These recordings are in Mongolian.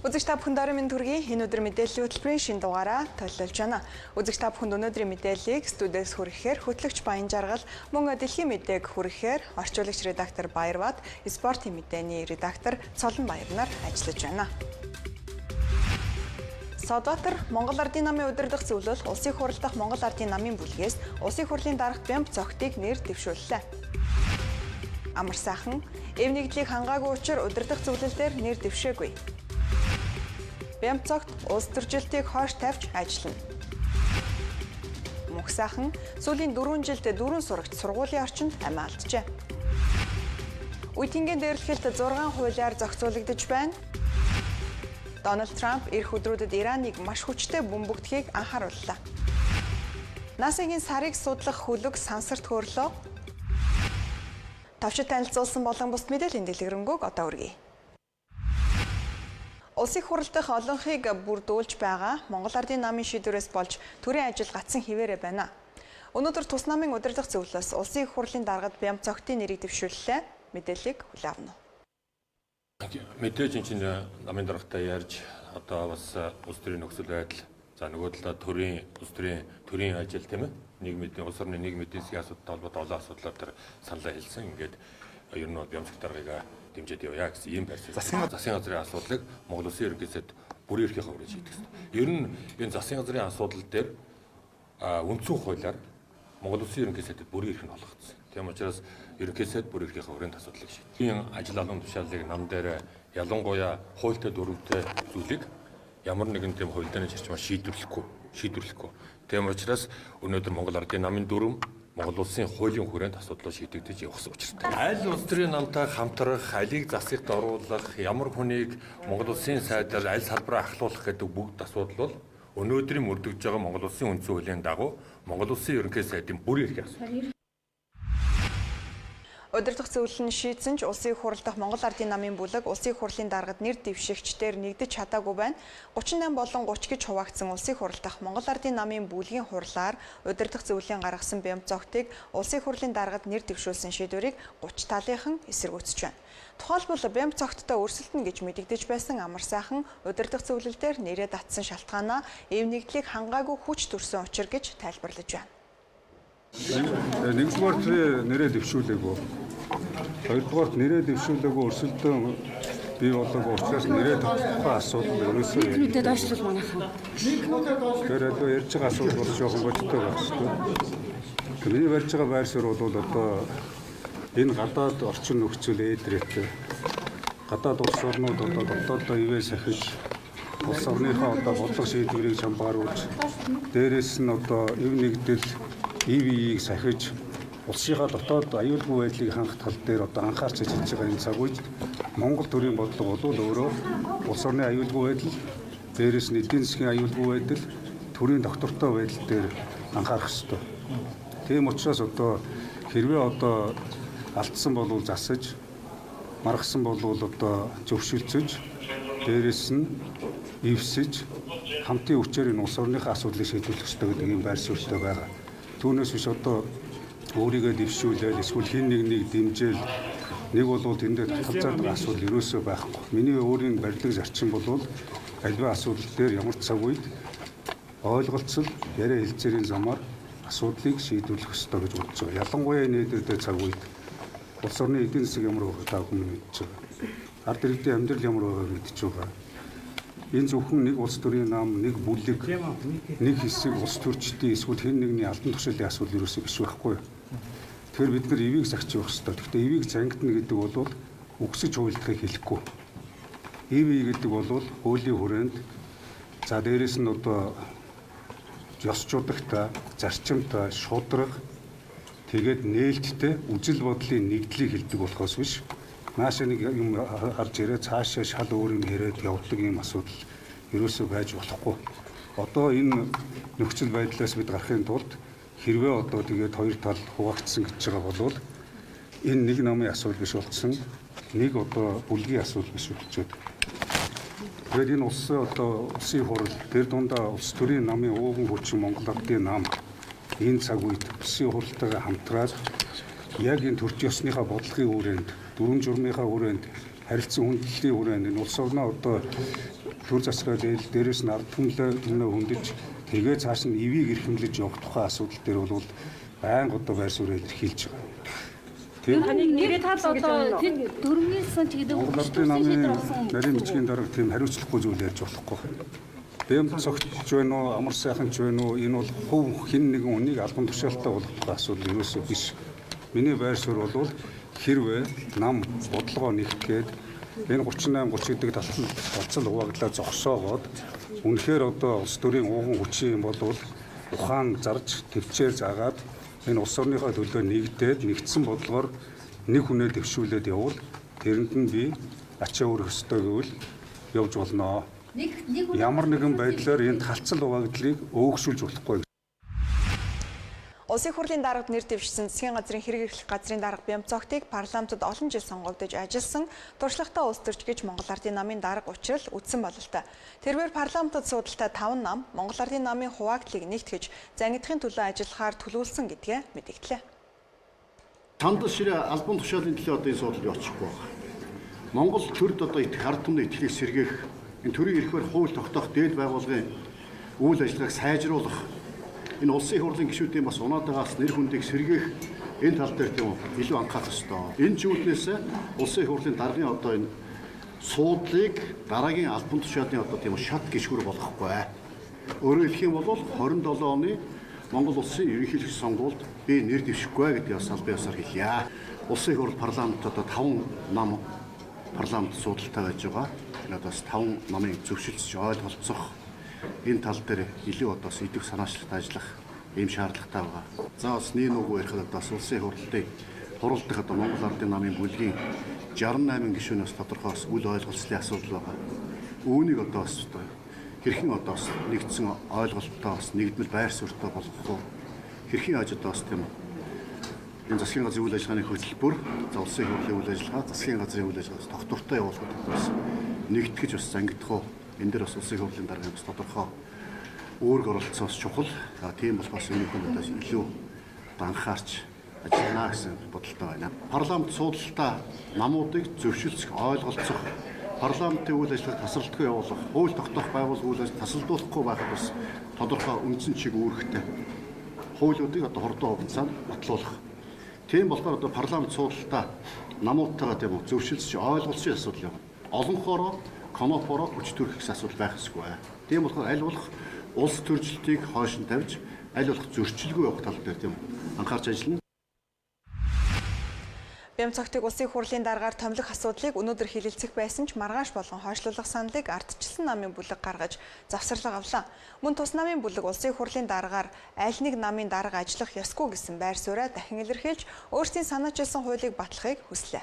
Үзэгч та бүхэнд орон минь төргийн энэ өдөр мэдээллийн хөтөлбөрийн шинэ дугаараа төлөвлөж байна. Үзэгч та бүхэнд өнөөдрийн мэдээллийг студиэс хүргэхээр хөтлөгч Баян Жаргал, мөн дэлхийн мэдээг хүргэхээр орчуулагч редактор Баярбат, спортын мэдээний редактор Цолон Баяр нар ажиллаж байна. Содбаатар Монгол Ардын намын удирдах зөвлөл улсын хурал дахь Монгол Ардын намын бүлгээс улсын хурлын дарга Бямб цогтыг нэр дэвшүүллээ. Амар сайхан эв нэгдлийг хангаагүй учраас удирдах зөвлөлдөр нэр дэвшээгүй. Бямб цогт улс төржилтийг хойш тавьж ажиллана. Мөнх сайхан сүүлийн 4 жилд 4 сурагч сургуулийн орчинд амиа алджээ. Үеийнгийн дээрлэхэлд 6 хуулиар зохицуулагдж байна. Дональд Трамп ирэх өдрүүдэд Ираныг маш хүчтэй бөмбөгдөхийг анхаарууллаа. НАСА-гийн сарыг судлах хөлөг сансарт хөөрлөө. Тавчид танилцуулсан болон бус мэдээллийн дэлгэрэнгүй одоо үргэе. Улсын хурал дахь олонхыг бүрдүүлж байгаа Монгол Ардын намын шийдвэрээс болж төрийн ажил гацсан хിവэрэ байна. Өнөөдөр тус намын удирдах зөвлөлөөс улсын хурлын даргад Бямб цогтын нэрийг дэвшүүллээ. Мэдээллийг хүлээн авна. Мэдээж энэ чинь намын даргатай ярьж одоо бас улс төрийн нөхцөл байдал за нөгөө талаа төрийн ажил тийм ээ нийгмийн улс орны нийгмийн эдийн засгийн асуудалтай холбоотой олон асуудлаар тэр саналаа хэлсэн. Ингээд ер нь Бямб цогт даргыг дэмжиж явъя гэсэн ийм байр суурь. Засгийн газрын асуудлыг Монгол Улсын ерөнхийлөгчд бүрийн эрхийн хувьд шийдэх хэрэгтэй. Ер нь энэ засгийн газрын асуудал дээр үндсэн хуулиар Монгол Улсын ерөнхийлөгчд бүрийн эрх нь олгогдсон. Тийм учраас ерөнхийлөгчд бүрийн эрхийн хувийн асуудлыг шийдэх. Энэ ажил албан тушаалыг нам дээр ялангуяа хуультай дүрмтэй зүйлийг ямар нэгэн тийм хууль дэний зарчмаар шийдвэрлэхгүй. Тийм учраас өнөөдөр Монгол Ардын намын дүрм Монгол Улсын хуулийн хүрээнд асуудлыг шийдэгдэж явах учиртай. Аль улс төрийн намтай хамтрах, алийг засагт оруулах, ямар хүнийг Монгол Улсын сайдаар аль салбараа ахлуулах гэдэг бүгд асуудал бол өнөөдрийн мөрдөгж байгаа Монгол Улсын үндсэн хуулийн дагуу Монгол Улсын ерөнхий сайдын бүрийн эрхийн асуудал. Удирдах зөвлөл нь шийдсэн ч улсын хурал дахь Монгол Ардын намын бүлэг улсын хурлын даргад нэр дэвшигчдээр нэгдэж чадаагүй байна. 38 болон 30 гэж хуваагдсан улсын хурал дахь Монгол Ардын намын бүлгийн хурлаар удирдах зөвлөлийн гаргасан Бямб цогтыг улсын хурлын даргад нэр дэвшүүлсэн шийдвэрийг 30 талынхан эсэргүүцэж байна. Тухайлбал Бямб цогттой өрсөлдөн гэж мэдэгдэж байсан амар сайхан удирдах зөвлөлдөр нэрээ татсан шалтгаанаа эв нэгдлийг хангаагүй хүч төрсөн учир гэж тайлбарлаж байна. Нэгдүгээр нэрээ дэвшүүлээгүй. Хоёрдугаар нэрээ дэвшүүлээгүй өрсөлдөөн бий болоогүй учраас нэрээ татах асуудал ерөөсөө нийгмүүдэд аашлал манайхан. Тэр одоо ярьж байгаа асуудал бол жоохон бодтой байна шүү дээ. Миний ярьж байгаа байр суурь бол одоо энэ гадаад орчин нөхцөл ээдрээтэй гадаад улс орнууд одоо дотооддоо ивэ сахиж улс орныхоо одоо бодлого шийдвэрийг чамбааруулж дээрээс нь одоо эв нэгдэл ИВ-ийг сахиж улсынхаа дотоод аюулгүй байдлыг хангах тал дээр одоо анхаарч ажиллаж байгаа энэ цаг үед Монгол төрийн бодлого бол өөрөө улс орны аюулгүй байдал, дээрээс нь эдийн засгийн аюулгүй байдал, төрийн доктортой байдал дээр анхаарах ёстой. Тийм учраас одоо хэрвээ одоо алдсан болвол засаж, маргасан болвол одоо зөвшөлдсөж, дээрээс нь эвсэж хамтын хүчээр энэ улс орныхаа асуудлыг шийдвэрлэх ёстой гэдэг ийм байр суурьтай байгаа. Түүнээс биш одоо өөрийгөө дэвшүүлээл эсвэл хин нэгнийг дэмжээл нэг бол тэндээ татгалзаад байгаа асуудал ерөөсөө байхгүй. Миний өөрийн барилга зарчим бол альва асуудал дээр ямар цаг үед ойлголцол яриа хэлцээрийн замаар асуудлыг шийдвэрлэх ёстой гэж бодож байгаа. Ялангуяа нээдтэй цаг үед улс орны эдийн засаг ямар байгааг та бүхэн мэдж байгаа. Ард иргэдийн амьдрал ямар байгааг мэдж байгаа. Энэ зөвхөн нэг улс төрийн нам, нэг бүлэг, нэг хэсэг улс төрчдийн эсвэл хэн нэгний албан тушаалын асуудал ерөөсөө биш байхгүй. Тэгэхээр бид нар ивийг сахиж явах хэрэгтэй. Гэхдээ ивийг зангидна гэдэг бол үгсэж хуйлдахыг хэлэхгүй. Иви гэдэг бол хуулийн хүрээнд за дээрэс нь одоо ёс чудагтай, зарчимтай, шудраг тэгээд нээлттэй үжил бодлын нэгдлийг хэлдэг болохоос биш. Наашаа нэг юм харж ирээ цаашаа шал өөр юм яриад явдаг юм асуудал ерөөсөө байж болохгүй. Одоо энэ нөхцөл байдлаас бид гарахын тулд хэрвээ одоо тэгээд хоёр тал хуваагдсан гэж байгаа бол энэ нэг намын асуудал биш болсон нэг одоо бүлгийн асуудал биш болчиход. Тэгээд энэ улсын одоо улсын хурал тэр дундаа улс төрийн намын ууган хүчин Монгол Ардын нам энэ цаг үед улсын хуралтайгаа хамтраад яг энэ төрч ёсныхаа бодлогын хүрээнд, дүрм журмынхаа хүрээнд, харилцан хүндлэлийн хүрээнд энэ улс орноо одоо төр засгаа зээл дээрээс нь ард түмнээ хөндөж тэгээ цааш нь ивийг эрхэмлэж явах тухай асуудал дээр бол байнга одоо байр суурь илэрхийлж байгаа. Тэгээд нэрээ тал одоо тэд дөрмийнсэн тэгээд Монголын намын нарийн бичгийн дарга тийм хариуцлагагүй зүйл ярьж болохгүй. Бэм цогтж байна уу, амар сайхан ч байна уу, энэ бол хувь хин нэгэн хүнийг албан тушаалтай болгох тухай асуудал ерөөсөө биш. Миний байр суурь бол хэрвээ нам бодлогоо нэгтгээд энэ 38 30 гэдэг талцал хуваагдлаа зогсоогоод үнэхээр одоо улс төрийн ууган хүчин юм бол ухаан зарж төвчээр заагаад энэ улс орныхоо төлөө нэгдсэн бодлогоор нэг хүнээ дэвшүүлээд явбал тэрэнд нь би ачаа өрөх ёстой гэвэл явж болно. Ямар нэгэн байдлаар энэ талцал хуваагдлыг өөгшүүлж болохгүй. Улсын хурлын даргад нэр дэвшсэн засгийн газрын хэрэг эрхлэх газрын дарга Бямцогтыг парламентод олон жил сонгогдож ажилласан туршлагатай улс төрч гэж Монгол Ардын намын дарга учрал үтсэн бололтой. Тэрээр парламентод суудалтай 5 нам Монгол Ардын намын хуваагдлыг нэгтгэж зангидахын төлөө ажиллахаар төлөвлөсөн гэдгээ мэдгдлээ. Тандал ширээ албан тушаалын төлөө одоо энэ суудалд очихгүй байна. Монгол төрд одоо их ард түмний итгэлийг сэргээх, энэ төрийн эрхээр хууль тогтоох дээд байгууллагын үйл ажиллагааг сайжруулах, энэ улсын хурлын гишүүдийн бас унаад байгаас нэр хүндийг сэргээх энэ тал дээр тийм илүү анхаарах ёстой. Энэ зүйлээс улсын хурлын даргын одоо энэ суудлыг дараагийн албан тушаалын одоо тийм шат гишгүр болохгүй. Өөрөөр хэлэх юм бол 27 оны Монгол улсын ерөнхийлөгч сонгуульд би нэр дэвшихгүй гэдгийг бас албан ёсоор хэлье. Улсын хурл парламент одоо 5 нам парламент суудалтай байж байгаа. Энэ бас 5 намын зөвшөлтсөж ойлголцох энэ тал дээр илүү одоо идэвх санаачлалтай ажиллах ийм шаардлагатай байгаа. За бас нэг үгүй ярихад одоо улсын хурлын хуралдах одоо Монгол Ардын намын бүлгийн 68 гишүүнээс тодорхой бас үл ойлголцлын асуудал байгаа. Үүнийг одоо бас хэрхэн одоо бас нэгдсэн ойлголттой бас нэгдмэл байр суурьтай болгох хэрхэн хаж одоо бас тийм энэ засгийн газрын үйл ажиллагааны хөтөлбөр, улсын хурлын үйл ажиллагаа, засгийн газрын үйл ажиллагаа тогтвортой явуулахад бас нэгтгэж бас зангидах уу. Энэ дээр бас улсын хурлын даргын бас тодорхой үүрэг оролцсон бас чухал. Тийм бол бас энэ хүнээс илүү анхаарч ажиллана гэсэн бодолтой байна. Парламент суудалтаа намуудыг зөвшөлдсөх, ойлголцох, парламентын үйл ажиллагааг тасралтгүй явуулах, хууль тогтоох байгууллага үйл ажиллагааг тасалдуулахгүй байхад бас тодорхой үндсэн чиг үүрэгтэй хуулиудыг одоо хурдан хугацаанд батлуулах. Тийм болохоор одоо парламент суудалтаа намуудтайгаа тийм зөвшөлдсөж ойлголцсон асуудал явна. Олонхоороо конопоро хүч төрөх гэсэн асуудал байх ёсгүй. Тийм болохоор аль болох улс төрчлөлтийг хойш нь тавьж аль болох зөрчилгүй явах тал дээр тийм анхаарч ажиллана. Бямцогтыг улсын хурлын даргаар томилох асуудлыг өнөөдөр хилэлцэх байсан ч маргааш болон хойшлуулах саналыг ардчилсан намын бүлэг гаргаж завсарлага авлаа. Мөн тус намын бүлэг улсын хурлын даргаар аль нэг намын дарга ажиллах ёсгүй гэсэн байр сууриа дахин илэрхийлж өөрсдийн санаачилсан хуулийг батлахыг хүслээ.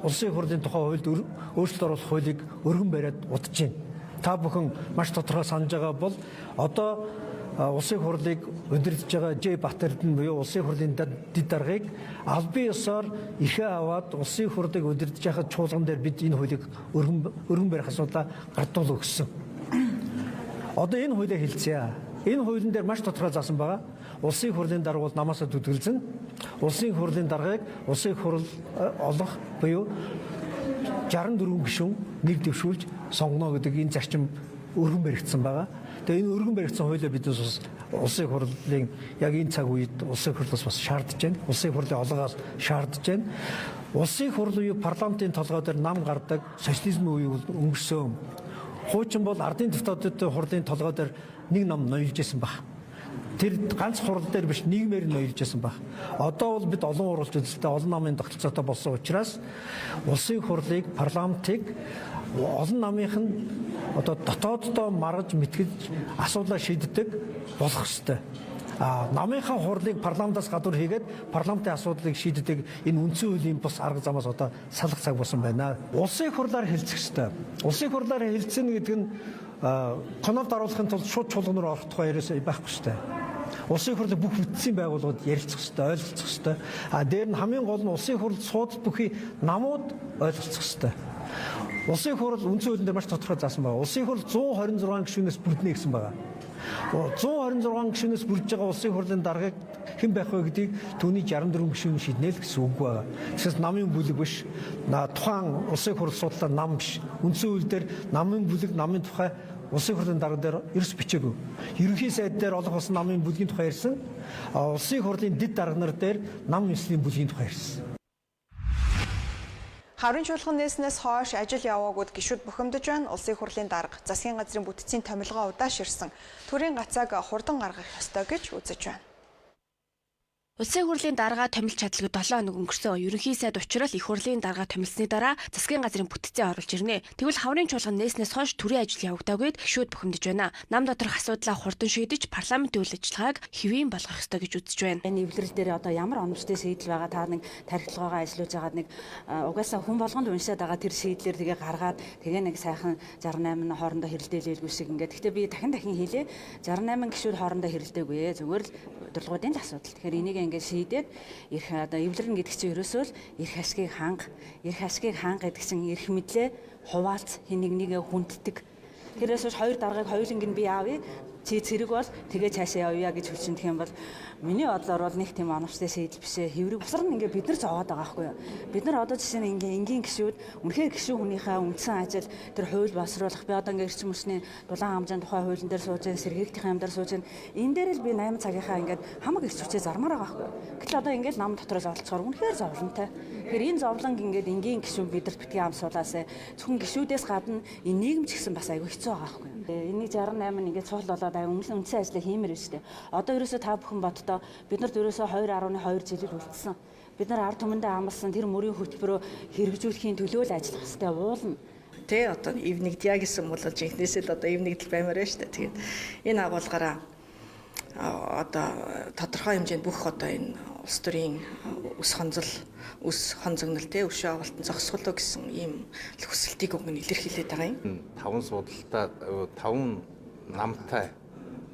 Улсын хурлын тухай хуульд өөрчлөлт оруулах хуулийг өргөн бариад удаж байна. Та бүхэн маш тодорхой санаж байгаа бол одоо улсын хурлыг удирдах байгаа Ж Батэрдэн буюу улсын хурлын дэд даргыг албан ёсоор ихээ аваад улсын хурлыг удирдах байхад чуулган дээр бид энэ хуулийг өргөн барих асуудлаа гардуул өгсөн. Одоо энэ хуулийг хэлцээ. Энэ хуулийн дээр маш тодорхой заасан байгаа. Улсын хурлын дарга бол намаасаа төдөлзөн. Улсын хурлын даргаыг улсын хурл олох буюу 64 гишүүн нэг дэвшүүлж сонгоно гэдэг энэ зарчим өргөн баригдсан байгаа. Тэгээ энэ өргөн баригдсан хуулиа биднес бас улсын хурлын яг энэ цаг үед улсын хурлаас бас шаардж байна. Улсын хурлын олгоос шаардж байна. Улсын хурл буюу парламентын толгой дээр нам гардаг социализмын үеийг өнгөрсөн. Хуучин бол ардын депутатуудын хурлын толгой дээр нэг нам ноёлж байсан баг. Тэр ганц хурал дээр биш нийгмээр ноёлж байсан баг. Одоо бол бид олон уралж үзэлтэй олон намын тогтолцоотой болсон учраас улсын хурлыг парламентыг олон намынх нь одоо дотооддоо маргаж мэтгэж асуудлаа шийддэг болох ёстой. Намынхаа хурлыг парламентаас гадуур хийгээд парламентын асуудлыг шийддэг энэ үндсэн хуулийн бус арга замаас одоо салах цаг болсон байна. Улсын хурлаар хэлцэх ёстой. Улсын хурлаар хэлцэнэ гэдэг нь конопт оруулахын тулд шууд чуулган руу орох тухай яриасаа байхгүй ёстой. Улсын хурлын бүх бүтцийн байгууллагууд ярилцах ёстой, ойлголцох ёстой. Дээр нь хамгийн гол нь улсын хурл суудал бүхий намууд ойлголцох ёстой. Улсын хурл үндсэн хуулийн дээр маш тодорхой заасан байна. Улсын хурл 126 гишүүнээс бүрднэ гэсэн байна. 126 гишүүнээс бүрдэж байгаа улсын хурлын даргаыг хэн байх вэ гэдгийг түүний 64 гишүүн шийднэ л гэсэн үг байна. Тэгэхээр намын бүлэг биш, тухайн улсын хурл судлаа нам биш. Үндсэн хууль дээр намын бүлэг, намын тухай улсын хурлын дарга дээр ерс бичээгүй. Ерөнхий сайд дээр олох болсон намын бүлгийн тухай ирсэн. Улсын хурлын дэд дарга нар дээр нам ёслын бүлгийн тухай ирсэн. Хаврын чуулган нээснээс хойш ажил яваагууд гишүүд бухимдаж байна. Улсын хурлын дарга засгийн газрын бүтцийн томилгоо удааширсан. Төрийн гацааг хурдан гаргах ёстой гэж үзэж байна. Улсын хурлын дарга томилж чадлагүй 7 хоног өнгөрсөн. Ерөнхий сайд учрал их хурлын дарга томилсны дараа засгийн газрын бүтцээ оруулж ирнэ. Тэгвэл хаврын чуулган нээснээс хойш төрийн ажил явагдаагүй гишүүд бухимдаж байна. Нам доторх асуудлаа хурдан шийдэж парламентын үйл ажиллагааг хэвийн болгох ёстой гэж үзэж байна. Энэ эвлэрэл дээр одоо ямар оновчтой шийдэл байгаа та нэг тархилгаагаа ажиллуулж байгаад нэг угаасаа хүн болгонд уншаад байгаа тэр шийдлэр тэгээ гаргаад тэгээ нэг сайхан 68 нь хоорондоо хэрэлдээлээгүй шиг ингээд. Гэхдээ би дахин хэлээ 68 гишүүд хоорондоо хэрэлдээгүй. Зүгээр л удирдлагуудын асуудал. Тэгэхээр энийг ингээд шийдээд эрх одоо эвлэрнэ гэдэг чинь ерөөсөө л эрх ашгийг ханга гэдэг чинь эрх мэдлээ хуваалц хин нэгээ хүнддэг. Тэрээс биш хоёр даргаыг хоёуланг нь би аавъя. Чи зэрэг бол тэгээ цаашаа явъя гэж хүчнэх юм бол миний бодлоор бол нэг тийм оновчтой шийдэл биш ээ. Хэврэг босрон ингээ бид нар зовоод байгаа байхгүй юу? Бид нар одоо жишээ нь энгийн гишүүд үнэхээр гишүүн хүнийхээ үндсэн ажил тэр хууль босруулах. Би одоо ингээ эрчим хүчний дулаан хамжааны тухай хуулийн дээр сууж байгаа, сэргийлтийн юм дээр сууж байгаа. Энэ дээр л би 8 цагийнхаа ингээ хамаг эрч хүчээ зармаар байгаа байхгүй юу? Гэтэл одоо ингээ нам дотроос олцохоор үнэхээр зовлонтой. Тэгэхээр энэ зовлонг ингээ энгийн гишүүн бидэрт битгий амсуулаасаа зөвхөн гишүүдээс гадна энэ нийгэм ч гэсэн бас аягүй хэцүү байгаа байхгүй юу? Энийг 68 ингээд цуглал болоод үндсэн ажлаа хиймээр байна шүү дээ. Одоо ерөөсөө та бүхэн бодтоо бид нарт ерөөсөө 2.2 жилээр үлдсэн. Бид нар ард түмэндээ амласан тэр мөрийн хөтөлбөрөө хэрэгжүүлэхийн төлөө л ажиллах хэрэгтэй уулна. Тэ одоо эвнэгдъя гэсэн бол жинхнээсээ л одоо эвнэгдэл баймаар байна шүү дээ. Тэгээд энэ агуулгаараа одоо тодорхой хэмжээнд бүх одоо энэ улс төрийн үс хонцогнол те өшөө авалтан зогсголоо гэсэн ийм хүсэлтийг өгнө илэрхийлээд байгаа юм. 5 судалтай 5 намтай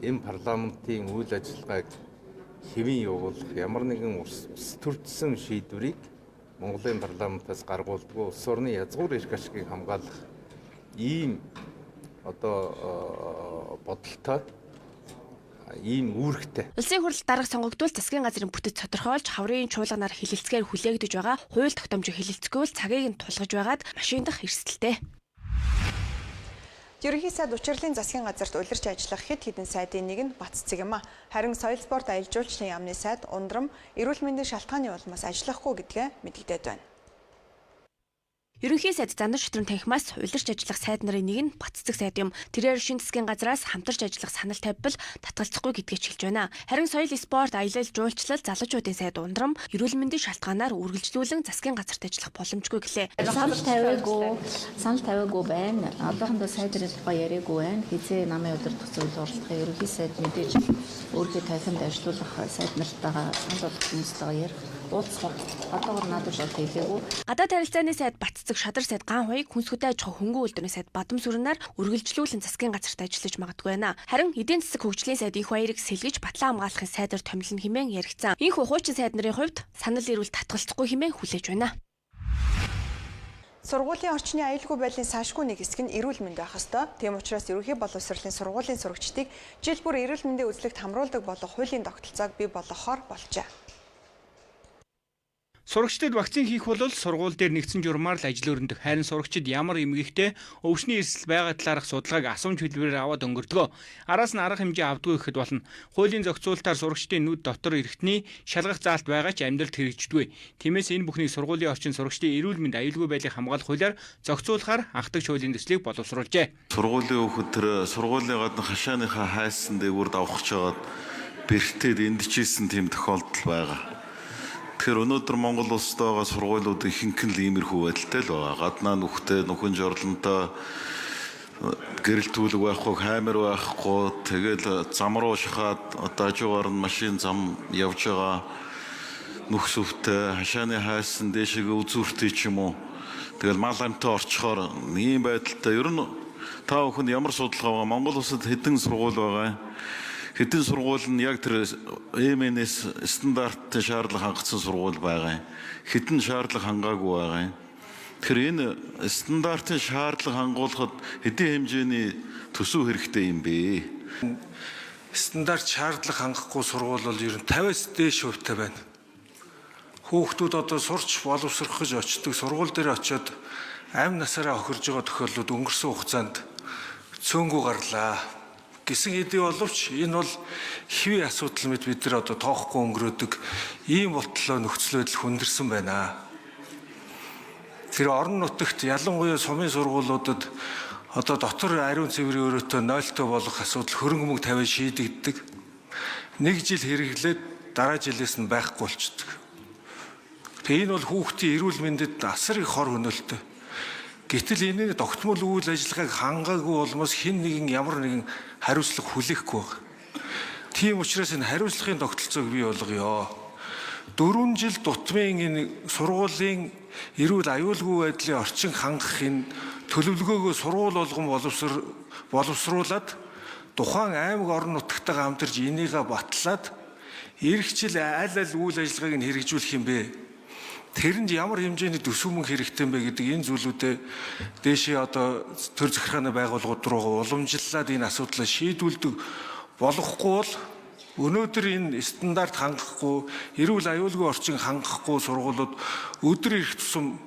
энэ парламентын үйл ажиллагааг хэвийн явуулах ямар нэгэн ус төрчсөн шийдвэрийг Монголын парламентаас гаргуулдаггүй улс орны язгуур эрх ашгийг хамгаалах ийм одоо бодолтой ийм үүрэгтэй. Улсын хурл дарга сонгогдвол засгийн газрын бүтэц тодорхойлж хаврын чуулганаар хилэлцгээр хүлээгдэж байгаа хууль тогтоомжийг хилэлцэхгүй бол цагийг нь тулгаж байгаад машин дах эрсдэлтэй. Ерөнхий сайд учрлын засгийн газарт улирч ажиллах хэд хэдэн сайдын нэг нь Баццэг юм а. Харин соёл спорт аялал жуулчлалын яамны сайд Ундрам эрүүл мэндийн шалтгааны улмаас ажиллахгүй гэдгээ мэдэгдээд байна. Ерөнхий сайд зандар шутрын танхимаас улирч ажиллах сайд нарын нэг нь Баццэг сайд юм. Тэрээр шин засгийн газраас хамтарч ажиллах санал тавьбал татгалзахгүй гэдгийг хэлж байна. Харин соёл спорт аялал жуулчлал залуучуудын сайд Ундрам эрүүл мэндийн шалтгаанаар үргэлжлүүлэн засгийн газарт ажиллах боломжгүй гэлээ. Санал тавиагүй байна. Одоохондоо сайд дээр тухай яриаггүй байна. Хизээ намын өдөр төсөөл уралдах ерөнхий сайд мэдээж өөрийнхөө танхимд ажиллах сайд нартайгаа санал болгох юмстайгаа ярих. Уулзах одоогор надад бол хэлээгүй. Гадаад харилцааны сайд Баццэг, шадар сайд Ган хоёрыг хүнсгүтэй аж ахуй хөнгөн үйлдвэрийн сайд Бадам сүрнээр үргэлжлүүлэн засгийн газарт ажиллаж магадгүй байна. Харин эдийн засаг хөгжлийн сайд их баярыг сэлгэж батлан хамгаалахын сайдаар томилно хэмээн яригдсан. Ийхүү хуучин сайд нарын хувьд санал эрүүл татгалзахгүй хэмээн хүлээж байна. Сургуулийн орчны аюулгүй байдлын саншгүй нэг хэсэг нь эрүүл мэнд байх ёстой. Тийм учраас ерөнхий боловсролын сургуулийн сурагчдыг жил бүр эрүүл мэндийн үзлэгт хамруулдаг болох хуулийн тогтолцоог бий болгохоор болжээ. Сурагчдад вакцин хийх бол сургууль дээр нэгдсэн журмаар л ажил өрнөдөг. Харин сурагчид ямар эмгэгтэй өвчний эсэл байгаа талаарх судалгааг асуумж хэлбэрээр аваад өнгөрдгөө. Араас нь арга хэмжээ авдгүй гэхэд болно. Хуулийн зохицуулалтаар сурагчдын нүд дотор эрхтний шалгах заалт байгаа ч амьдралд хэрэгждэггүй. Тиймээс энэ бүхнийг сургуулийн орчин сурагчдын эрүүл мэнд аюулгүй байдлыг хамгаалах хуулиар зохицуулахаар анхдагч хуулийн төслийг боловсруулжээ. Сургуулийн хүүхэд тэр сургуулийн гадна хашааныхаа хайсан дээгүүр давхиж жагаад бэрхтээд эндчихсэн тийм тохиолдол байгаа. Тэгэхээр өнөөдөр Монгол улсад байгаа сургуулиуд ихэнх нь иймэрхүү байдалтай л байгаа. Гаднаа нүхтэй, нүхэн жорлонтой гэрэлтүүлэг байхгүй, камер байхгүй, тэгэл зам руу шахаад одоо хажуугаар нь машин зам явж байгаа. Нүх сүвтэй, хашааны хайсан дэшиг үзүүртэй ч юм уу. Тэгэл мал амтаа орчхоор ийм байдалтай. Ер нь та бүхэнд ямар судалгаа байгаа? Монгол улсад хэдэн сургууль байгаа? Хэдэн сургууль нь яг тэр МНС стандартын шаардлага хангасан сургууль байгаа юм. Хэдэн шаардлага хангаагүй байгаа юм. Тэгэхээр энэ стандартын шаардлага хангуулахад хэдийн хэмжээний төсөв хэрэгтэй юм бэ? стандарт шаардлага хангахгүй сургууль бол ер нь 50-аас дээш хувьтай байна. Хүүхдүүд одоо сурч боловсрохж очдог сургууль дээр очиод амь насаараа охирж байгаа тохиолдлууд өнгөрсөн хугацаанд цөөнгүү гарлаа. Гэсэн хэдий боловч энэ бол хэвийн асуудал мэт бид нар одоо тоохгүй өнгөрөөдөг ийм болтлоо нөхцөл байдал хүндэрсэн байна. Тэр орон нутагт ялангуяа сумын сургуулиудад одоо дотор ариун цэврийн өрөөтэй 0-той болох асуудал хөрөнгө мөнгө тавиад шийдэгддэг. Нэг жил хэрэглээд дараа жилээс нь байхгүй болчихдог. Тэгээ энэ бол хүүхдийн эрүүл мэндэд асар их хор хөнөөлтөй. Гэтэл энэ тогтмол үйл ажиллагааг хангаагүй болмоос хэн нэгэн ямар нэгэн хариуцлага хүлээхгүй байна. Тийм учраас энэ хариуцлагын тогтолцоог бий болгоё. 4 жил дутмын энэ сургуулийн эрүүл аюулгүй байдлын орчин хангахын төлөвлөгөөгөө сургууль болгон боловсруулад тухайн аймаг орон нутагтайгаа хамтарч энийгээ батлаад эх жил аль үйл ажиллагааг нь хэрэгжүүлэх юм бэ? Тэрэнд ямар хэмжээний төсөв мөнгө хэрэгтэй юм бэ гэдэг энэ зүйлүүдэд дээшээ одоо төр захиргааны байгууллагууд руу уламжлалаад энэ асуудлаа шийдүүлдэг болохгүй бол өнөөдөр энэ стандарт хангахгүй, эрүүл аюулгүй орчин хангахгүй сургуулиуд өдөр ирэх тусам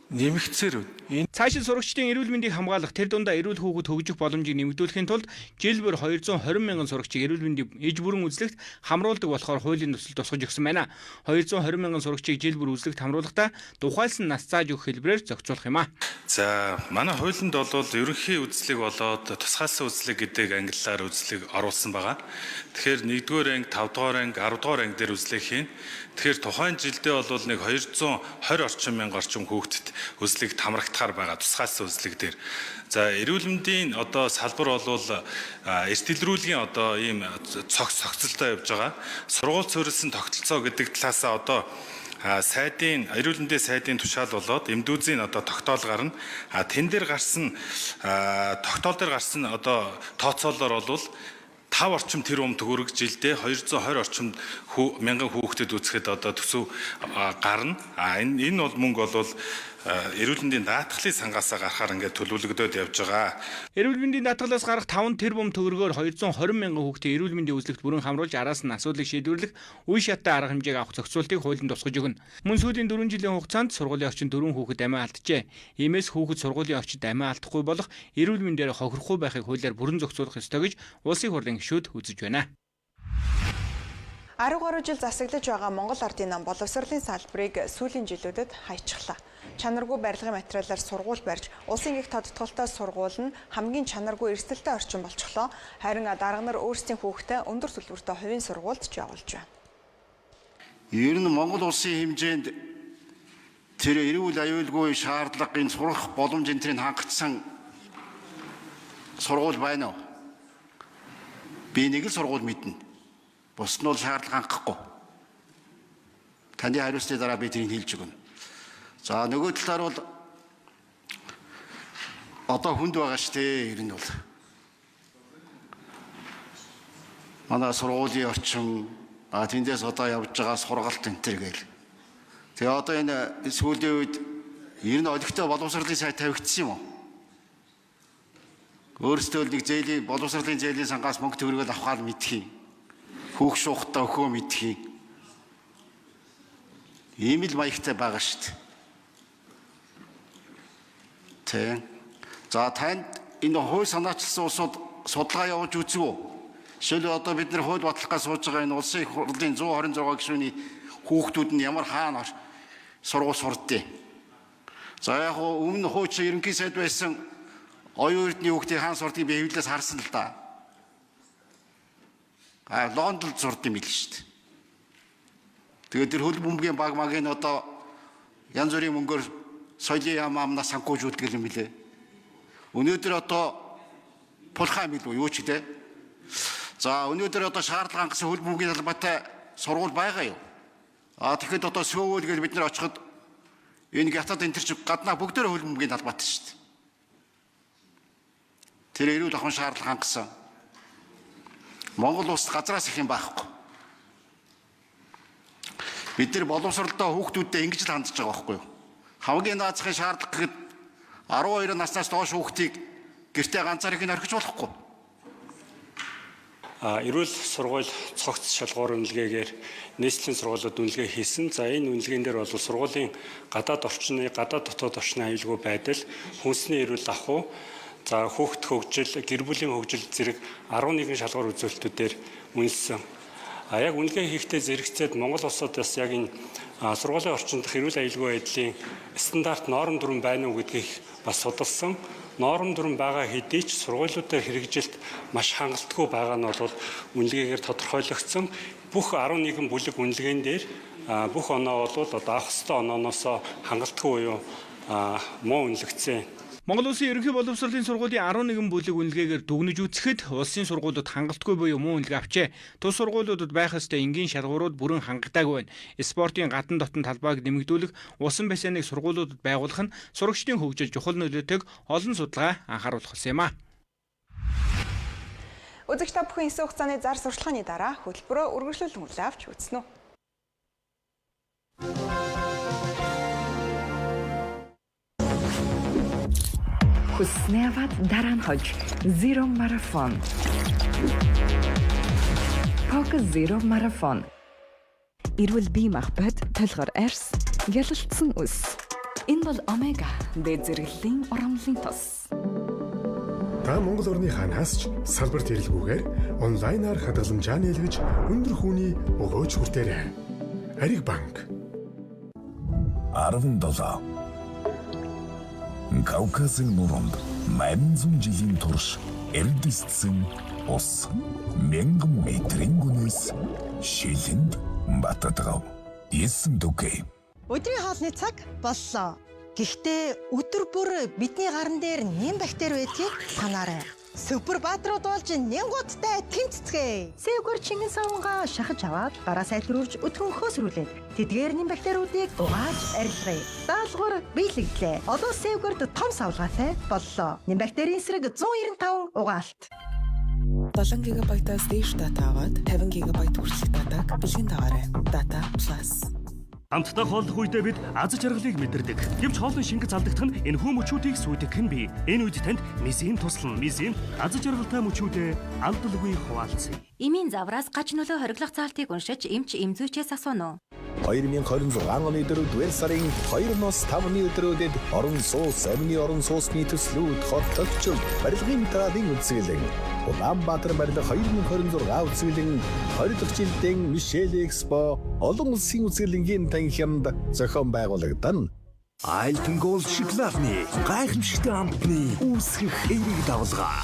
нэмэгдсээр байна. Цаашид сурагчдын эрүүл мэндийг хамгаалах, тэр дундаа эрүүл хүүхэд хөгжих боломжийг нэмэгдүүлэхийн тулд жил бүр 220 мянган сурагчийг эрүүл мэндийн иж бүрэн үзлэгт хамруулдаг болохоор хуулийн төсөл тусгаж өгсөн байна. 220 мянган сурагчийг жил бүр үзлэгт хамруулахдаа тухайлсан нас зааж өгөх хэлбэрээр зохицуулах юм а. За, манай хуулинд бол ерөнхий үзлэг болоод тусгаалсан үзлэг гэдэг ангиллаар үзлэг оруулсан байгаа. Тэгэхээр 1-р анги, 5-р анги, 10-р анги дээр үзлэг хийн. Тэгэхээр тухайн жилдээ бол нэг 220 орчим мянга орчим хүүхдэд үзлэг хамрагдахаар байгаа тусгаалсан үзлэг дээр. За, эрүүл мэндийн одоо салбар бол эрт илрүүлгийн одоо ийм цогцолтой явж байгаа. Сургууль суурилсан тогтолцоо гэдэг талаасаа одоо сайдын эрүүл мэндийн сайдын тушаал болоод эмдүүзийн одоо тогтоол гарна. Тэн дээр гарсан тогтоол дээр гарсан одоо тооцоолоор бол 5 орчим тэрбум төгрөг жилдээ 220 орчим мянган хүүхдэд үзэхэд одоо төсөв гарна. Энэ бол мөнгө бол эрүүл мэндийн даатгалын сангаасаа гарахаар ингээд төлөвлөгдөөд явж байгаа. Эрүүл мэндийн даатгалаас гарах 5 тэрбум төгрөгөөр 220 мянган хүүхдээ эрүүл мэндийн үзлэгт бүрэн хамруулж араас нь асуудлыг шийдвэрлэх үе шаттай арга хэмжээг авах зохицуултыг хуулинд тусгаж өгнө. Мөн сүүлийн 4 жилийн хугацаанд сургуулийн орчинд 4 хүүхэд амиа алджээ. Иймээс хүүхэд сургуулийн орчинд амиа алдахгүй болох эрүүл мэндээр хохирохгүй байхыг хуулиар бүрэн зохицуулах ёстой гэж улсын хурлын гишүүд үзэж байна. 10 гаруй жил засаглаж байгаа Монгол Ардын нам боловсролын салбарыг сүүлийн жилүүдэд хайчглаа. Чанаргүй барилгын материалаар сургууль барьж, улсын их тодтголтой сургууль нь хамгийн чанаргүй эрсдэлтэй орчин болчихлоо. Харин дарга нар өөрсдийн хүүхдээ өндөр төлбөртэй хувийн сургуульд ч явуулж байна. Ер нь Монгол улсын хэмжээнд тэр эрүүл аюулгүй шаардлагын сурах боломж энтрийг хангацсан сургууль байна уу? Би нэг л сургууль мэднэ. Бус нь бол шаардлага хангахгүй. Таны хариуцлын дараа би тэрийг хэлж өгнө. За нөгөө талаар бол одоо хүнд байгаа шүү дээ. Ер нь бол манай сургуулийн орчин тэндээс одоо явж байгаа сургалт энэ төр гээл. Тэгээ одоо энэ сүүлийн үед ер нь олигтой боловсролын сайт тавигдсан юм уу? Өөрсдөө нэг зээлийн боловсролын зээлийн сангаас мөнгө төгрөгөөр авахаар мэдхий. Хүүх шуухтаа өхөө мэдхий. Ийм л маягтай байгаа шүү дээ. Тэ. За танд энэ хууль санаачилсан улсууд судалгаа явуулж үзв үү? Жишээлбэл одоо бид нэр хууль батлахаас сууж байгаа энэ улсын их хурлын 126 гишүүний хүүхдүүд нь ямар хаана сургууль сурдээ. За яг өмнө хуучин ерөнхий сайд байсан оюун эрдний хүүхдийн хаан сурдгийг би хэвлээс харсан л да. Лондонд сурд юм л шүү дээ. Тэгээд тэр хөл бөмбөгийн баг магийн одоо янз бүрийн мөнгөөр соёлын яам амнаас санхүүжүүлдэг юм билээ. Өнөөдөр одоо пулхаам илүү юу ч гэдэг. За өнөөдөр одоо шаардлага хангасан хөл бөмбөгийн талбайтай сургууль байгаа юу? Тэгэхэд одоо сөвөөл гэж бид нар очиход энэ гятад энэ төр чи гаднаа бүгдөө хөл бөмбөгийн талбайтай шүү дээ. Тэр эрүүл ахуйн шаардлага хангасан. Монгол улсад газраас их юм байхгүй. Бид нар боловсролтой хүүхдүүдтэй ингэж л хандж байгаа байхгүй юу? Хамгийн наацхан шаардлага гэхэд 12 наснаас доош хүүхдийг гэртээ ганцаар их нь орхиж болохгүй. эрүүл сургууль цогц шалгуур үнэлгээгээр нийслэлийн сургуулиуд үнэлгээ хийсэн. За энэ үнэлгээнд дээр бол сургуулийн гадаад дотоод орчны аюулгүй байдал, хүнсний эрүүл ахуй, за хүүхэд хөгжил, гэр бүлийн хөгжил зэрэг 11 шалгуур үзүүлэлтүүдээр үнэлсэн. Яг үнэлгээ хийхдээ зэрэгцээд Монгол улсад бас яг энэ сургуулийн орчинд эрүүл аюулгүй байдлын стандарт норм дүрм байна уу гэдгийг бас судалсан. Норм дүрм байгаа хэдий ч сургуулиудаар хэрэгжилт маш хангалтгүй байгаа нь бол үнэлгээгээр тодорхойлогдсон. Бүх 11 бүлэг үнэлгээнд дээр бүх оноо бол одоо авах ёстой онооноос хангалтгүй буюу муу үнэлэгдсэн. Монгол Улсын ерөнхий боловсролын сургуулийн 11 бүлэг үнэлгээгээр дүгнэж үзэхэд улсын сургуулиуд хангалтгүй буюу муу үнэлгээ авчээ. Тус сургуулиудад байх ёстой энгийн шалгуурууд бүрэн хангалтаагүй байна. Спортын гадна дотн талбайг нэмэгдүүлэх, усан бассейныг сургуулиудад байгуулах нь сурагчдын хөгжилд чухал нөлөөтэйг олон судалгаа анхааруулах болсон юм а. Үзэгч та бүхэн 9 хугацааны зар сурталчилгааны дараа хөтөлбөрөөр үргэлжлүүлэн үзэж авч үзнэ үү? Хүснээ аваад дараа нь хож Zero Marathon. Poker Zero Marathon. Эрүүл бие махбод толгор арьс, гялалцсан үс. Энэ бол омега дээд зэрэглэлийн урамлын тос. Та Монгол орны ханаас ч салбар тэрэлгүйгээр онлайнаар хадгаламжаа нийлгэж өндөр хүүний өгөөж хүртээрэй. Ариг банк 17 Кавказын нуруунд 800 жилийн турш эрдэсцэн ус 1000 метрийн гүнээс шилэнд баттагав. Эсэм дүгэй. Өдрийн хоолны цаг боллоо. Гэхдээ өдөр бүр бидний гарн дээр нэм бактери байдгийг санаарай. Супер баатрууд болж нянгуудтай тэмцэцгээе. Сэвгэр Чингис хаангаа шахаж аваад гараа сайтруулж өтгөн хөөсрүүлээд тэдгээр нэм бактериудыг угааж арилгая. Даалгавар биелэгдлээ. Одоо сэвгэрд том савлгаатай боллоо. Нэм бактерийн эсрэг 195 угаалт. 7 ГБ-аас дээш дата аваад 50 ГБ хүртэлх датаг бэлгийн дагаарай. Data Plus. Хамтдаа хооллох үедээ бид аз жаргалыг мэдэрдэг. Гэвч хоолны шингэж алдагдах нь энэ хүм мөчүүдийг сүйдэх нь бий. Энэ үед танд мизин туслан мизин аз жаргалтай мөчүүдэд алдалгүй хуваалцъя. Эмийн завраас гач нөлөө хориглох цаалтыг уншиж эмч эмзүүчээс асууно. 2026 оны 4-р сарын 2-оос 5-ны өдрүүдэд орон сууц, амны орон сууцны төслүүд хотлогчид барилгын таадын үзүүлэн Улаанбаатар барилга 2026 үзүүлэн 20 дахь жилдээ Мишель Экспо олон улсын үзүүлэнгийн танхимд зохион байгуулагдана. Альпен Голд шоколадны гайхамшигтай амтны үүсгэх эерэг давлгаа.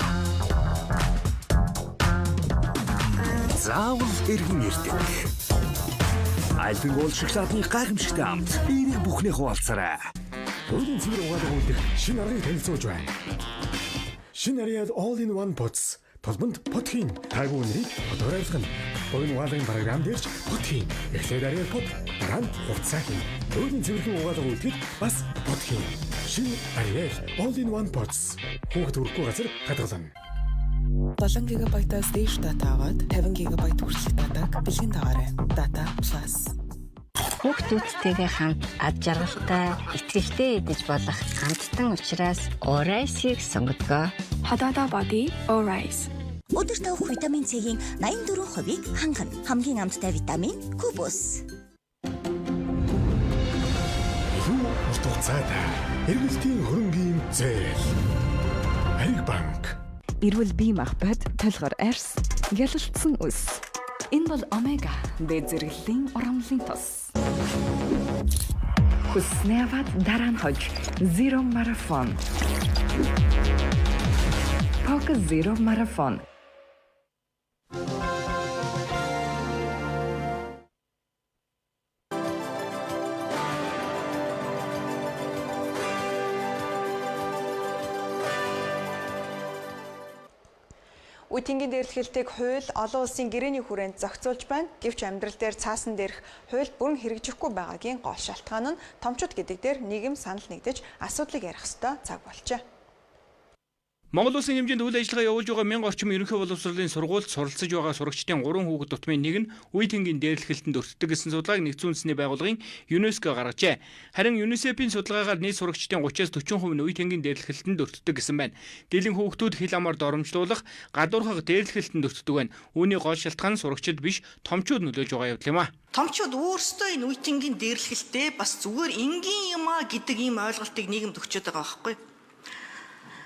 Заавал эргэн ирдэг. Альпен Голд шоколадны гайхамшигтай амт эерэг бүхнээ хуваалцаарай. Өөрийн цэвэр угаалга үүдэх шинэ аргыг танилцуулж байна. Шинэ Ariel All-in-One Pots толбонд потхийн тайвуу нэрийг одоор айлгана. Богино угаалгын програм дээрч потхийн эхлээд Ariel Pot дараа нь хувцас хийн. Өөрийн цэвэрхэн угаалга үүдгээд бас потхийн. Шинэ Ariel All-in-One Pots хүүхэд хүрэхгүй газар хадгална. 7 ГБ-аас дээш дата аваад 50 ГБ хүртэлх датаг бэлгийн дагаарай. Data Plus. Хүүхдүүдтэйгээ хамт ад жаргалтай, итгэлтэй идэж болох хамттан учраас Orice-ийг сонгодгоо. Hadada Body Orice. Өдөрт авах витамин С-ийн 84%-ийг хангана. Хамгийн амттай витамин Kubus. Юу урт хугацаатай эргэлтийн хөрөнгийн зээл. Ариг банк. Эрүүл бие махбод толгор арьс, гялалцсан үс. Энэ бол омега дээд зэрэглэлийн урамлын тос. Хүснээ аваад дараа нь хож Zero Marathon. Poker Zero Marathon. Үтингийн дээрлэхэлтийг хууль олон улсын гэрээний хүрээнд зохицуулж байна. Гэвч амьдрал дээр цаасан дээрх хууль бүрэн хэрэгжихгүй байгаагийн гол шалтгаан нь томчууд гэдэг дээр нийгэм санал нэгдэж асуудлыг ярих ёстой цаг болжээ. Монгол Улсын хэмжээнд үйл ажиллагаа явуулж байгаа 1000 орчим ерөнхий боловсролын сургуульд суралцж байгаа сурагчдын 3 хүүхэд дутмын нэг нь үе тэнгийн дээрлэхэлтэнд өртдөг гэсэн судалгааг Нэгдсэн үндэсний байгууллагын ЮНЕСКО гаргажээ. Харин ЮНИСЕФ-ийн судалгаагаар нийт сурагчдын 30-аас 40% нь үе тэнгийн дээрлэхэлтэнд өртдөг гэсэн байна. Дийлэн хүүхдүүд хил амаар доромжлуулах, гадуурхах дээрлэхэлтэнд өртдөг байна. Үүний гол шалтгаан сурагчид биш, томчууд нөлөөж байгаа явдал юм а. Томчууд өөрсдөө энэ үе тэнгийн дээрлэхэлтэй бас зүгээр энгийн юм а гэдэг ийм ойлголтыг нийгэмд өгчөөд байгаа байхгүй.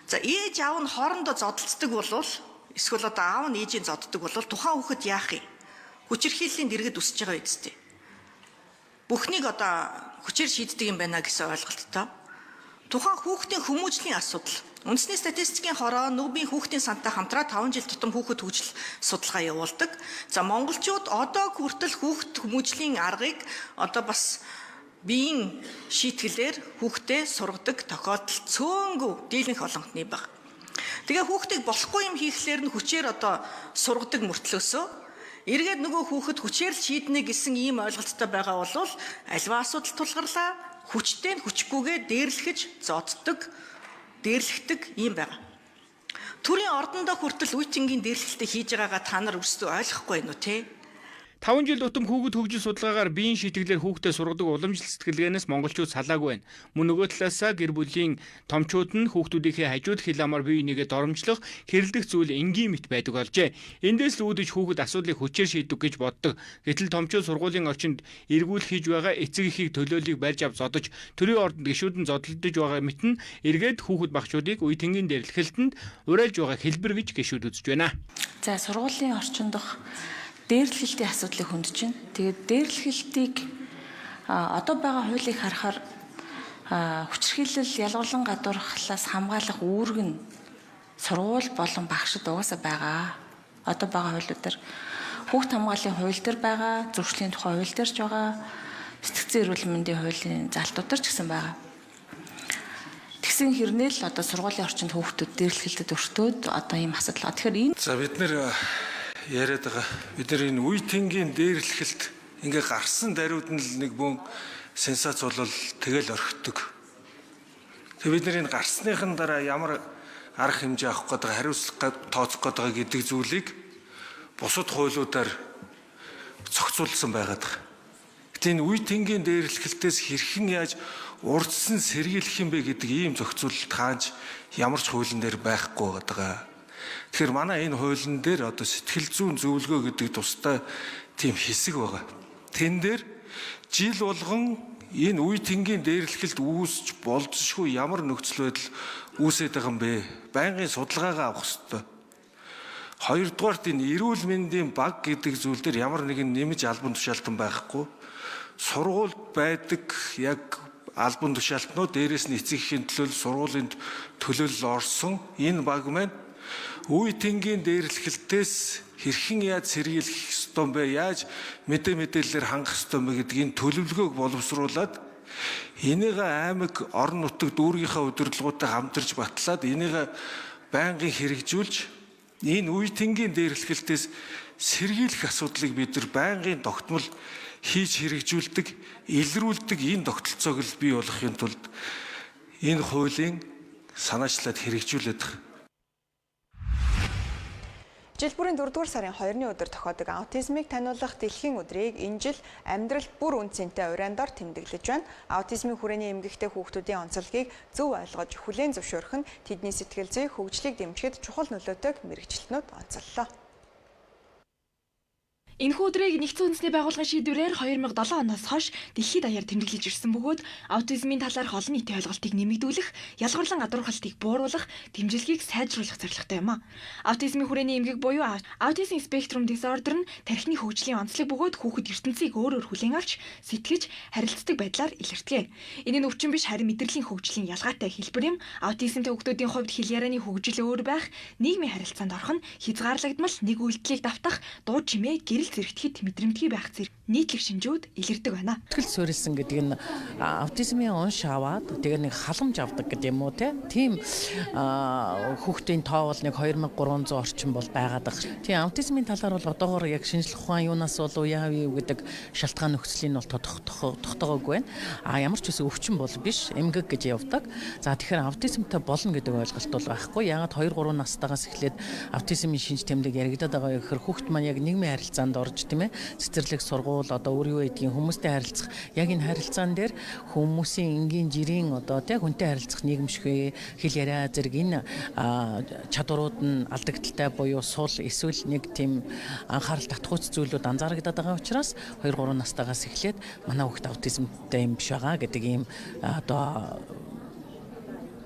За ээж аав нь хоорондоо зодтолцдог болвол эсвэл одоо аав нь ээжийн зодддаг болвол тухайн хүүхэд яах юм? Хүчирхийллийн дэргэд үсэж байгаа үсттэй. Бүхнийг одоо хүчээр шийддэг юм байна гэсэн ойлголттой. Тухайн хүүхдийн хүмүүжлийн асуудал. Үндэсний статистикийн хороо нүүбийн хүүхдийн сантай хамтраа 5 жил тутам хүүхэд хөгжил судалгаа явуулдаг. За монголчууд одоо хүртэл хүүхэд хүмүүжлийн аргыг одоо бас биеийн шийтгэлээр хүүхдээ сургадаг тохиолдол цөөнгүй дийлэнх олонхны баг. Тэгээ хүүхдийг болохгүй юм хийхлээр нь хүчээр одоо сургадаг мөртлөөсөө эргээд нөгөө хүүхэд хүчээр л шийднэ гэсэн ийм ойлголттой байгаа бол альва асуудал тулгарлаа хүчтэй нь хүчгүйгээ дээрлэхэж дээрлэхдэг ийм байгаа. Төрийн ордондоо хүртэл үе тэнгийн дээрлэлтээ хийж байгаагаа та нар өөрсдөө ойлгохгүй байна уу те? 5 жил тутам хүүхэд хөгжил судалгаагаар биеийн шийтгэлээр хүүхдэд сургадаг уламжлалт сэтгэлгээнээс монголчууд салаагүй байна. Мөн нөгөө талаасаа гэр бүлийн томчууд нь хүүхдүүдийнхээ хажууд хил амаар бие бинийгээ доромжлох, хэрэлдэх зүйл энгийн мэт байдаг болжээ. Эндээс л үүдэж хүүхэд асуудлыг хүчээр шийдвэх гэж боддог. Гэтэл томчууд сургуулийн орчинд эргүүл хийж байгаа эцэг эхийг төлөөллийг барьж ав зодож, төрийн ордонд гишүүд нь зодтолдож байгаа мэт нь эргээд хүүхэд багчуудыг үе тэнгийн дээрлэхэлтэнд урайлж байгаа хэлбэр гэж гишүүд үзэж байна. За сургуулийн орчиндох дээрлэхэлтийн асуудлыг хөндөж байна. Тэгээд дээрлэхэлтийг одоо байгаа хуулийг харахаар хүчирхийлэл ялгуулан гадуурхлаас хамгаалах үүрэг нь сургууль болон багшид угаасаа байгаа. Одоо байгаа хуулиудаар хүүхд хамгааллын хууль дээр байгаа, зөрчлийн тухай хууль дээр ч байгаа, сэтгцэн эрүүл мэндийн хуулийн залтууд дээр ч гэсэн байгаа. Тэгсэн хэрнээ л одоо сургуулийн орчинд хүүхдүүд дээрлэхэлтэд өртөөд одоо ийм асуудал. Тэгэхээр энэ бид нэр яриад байгаа. Бид нар энэ үе тэнгийн дээрлэхэлт ингээ гарсан даруйд нь л нэг бүүн сенсац болол тэгэл орхидог. Тэгээ бид нар энэ гарсныхын дараа ямар арга хэмжээ авах гэдэг хариуцлага тооцох гэдэг гэдэг зүйлийг бусад хуулиудаар зохицуулсан байгаад байгаа. Гэтэл энэ үе тэнгийн дээрлэхэлтээс хэрхэн яаж урдсан сэргийлэх юм бэ гэдэг ийм зохицуулалт хааж ямар ч хуулийн дээр байхгүй байгаа. Тэгэхээр манай энэ хуулийн дээр одоо сэтгэл зүйн зөвлөгөө гэдэг тустай тийм хэсэг байгаа. Тэн дээр жил болгон энэ үе тэнгийн дээрлэхэлт үүсч болзошгүй ямар нөхцөл байдал үүсээд байгаа юм бэ? Байнгын судалгаагаа авах хэрэгтэй. Хоёрдугаарт энэ эрүүл мэндийн баг гэдэг зүйл дээр ямар нэгэн нэмж албан тушаалтан байхгүй. Сургуульд байдаг яг албан тушаалтнууд дээрээс нь эцэг эхийн төлөөлөл сургуулинд төлөөлөл орсон энэ баг маань үе тэнгийн дээрлэхэлтээс хэрхэн яаж сэргийлэх ёстой юм бэ? Яаж мэдээлэлээр хангах ёстой юм бэ гэдгийг төлөвлөгөөг боловсруулад энийг аймаг орон нутаг дүүргийнхаа удирдлагуудтай хамтарч батлаад энийг байнгын хэрэгжүүлж энэ үе тэнгийн дээрлэхэлтээс сэргийлэх асуудлыг бид нар байнгын тогтмол хийж хэрэгжүүлдэг, илрүүлдэг энэ тогтолцоог л бий болгохын тулд энэ хуулийн санаачлаад хэрэгжүүлээд байгаа. Жил бүрийн 4-р сарын 2-ны өдөр тохиодог аутизмыг таниулах дэлхийн өдрийг энэ жил амьдрал бүр үнцэнтэй урайндор тэмдэглэж байна. Аутизмын хүрээний эмгэгтэй хүүхдүүдийн онцлогийг зөв ойлгож, хүлээн зөвшөөрөх нь тэдний сэтгэл зүй хөгжлийг дэмжихэд чухал нөлөөтэйг мэрэгчлэнүүд онцоллоо. Энэхүү өдрийг Нэгдсэн үндэсний байгууллагын шийдвэрээр 2007 оноос хойш дэлхийд даяар тэмдэглэж ирсэн бөгөөд аутизмын талаарх олон нийтийн ойлголтыг нэмэгдүүлэх, ялгарлан гадуурхалтыг бууруулах, дэмжлэгийг сайжруулах зорилготой юм а. Аутизмын хүрээний эмгэг буюу Autism Spectrum Disorder нь тархины хөгжлийн онцлог бөгөөд хүүхэд ертөнцийг өөрөөр хүлээн авч, сэтгэж, харилцдаг байдлаар илэрдэг. Энэ нь өвчин биш харин мэдрэлийн хөгжлийн ялгаатай хэлбэр юм. Аутизмтэй хүүхдүүдийн хувьд хэл ярианы хөгжил өөр байх, нийгмийн харилцаанд орох нь хязгаарлагдмал, нэг үйлдэлийг давтах, дуу чимээ, гэрэл зэрэгтгэхэд мэдрэмтгий байх зэрэг нийтлэг шинжүүд илэрдэг байна. Сэтгэл суурилсан гэдэг нь аутизмын унш аваад тэгээ нэг халамж авдаг гэдэг юм уу тийм хүүхдийн тоо бол нэг 2300 орчим бол байгаад байгаа. Тийм аутизмын талаар бол одоогоор яг шинжлэх ухаан юунаас болов яав юу гэдэг шалтгаан нөхцөлийн бол тогтоогоогүй байна. Ямар ч үсэн өвчин бол биш, эмгэг гэж явдаг. За тэгэхээр аутизмтай болно гэдэг ойлголт бол байхгүй. Яагаад 2-3 настайгаас эхлээд аутизмын шинж тэмдэг яригадаад байгаа гэхээр хүүхд маань яг нийгмийн харилцаанд орж тийм ээ цэцэрлэг сургууль одоо өөр юу гэдгийг хүмүүстэй харилцах яг энэ харилцаан дээр хүмүүсийн энгийн жирийн одоо тийм хүнтэй харилцах нийгэмшгүй хэл яриа зэрэг энэ чадварууд нь алдагдaltaй буюу сул эсвэл нэг тийм анхаарал татгууц зүйлүүд анзаарагдаад байгаа учраас 2-3 настайгаас эхлээд манай хүүхд аутизмтай юм биш байгаа гэдэг ийм одоо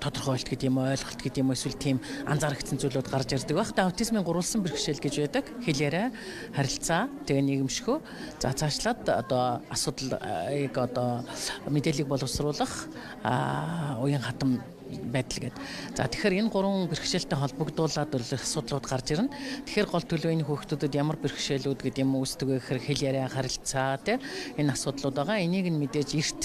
тодорхойлт гэдэг юм ойлголт гэдэг юм эсвэл тийм анзаарэгдсэн зүйлүүд гарч ирдэг байх. Аутизмын гурвалсан бэрхшээл гэж байдаг. Хэл яриа, харилцаа, тэгээ нийгэмшгүй. За цаашлаад одоо асуудлыг одоо мэдээллийг боловсруулах уян хатам байдал гэдэг. За тэгэхээр энэ гурван бэрхшээлтэй холбогдуулаад асуудлууд гарч ирнэ. Тэгэхээр гол төлөвийн хүүхдүүдэд ямар бэрхшээлүүд гэдэг юм үүсдэг вэ гэхээр хэл яриа, харилцаа тийм энэ асуудлууд байгаа. Энийг нь мэдээж эрт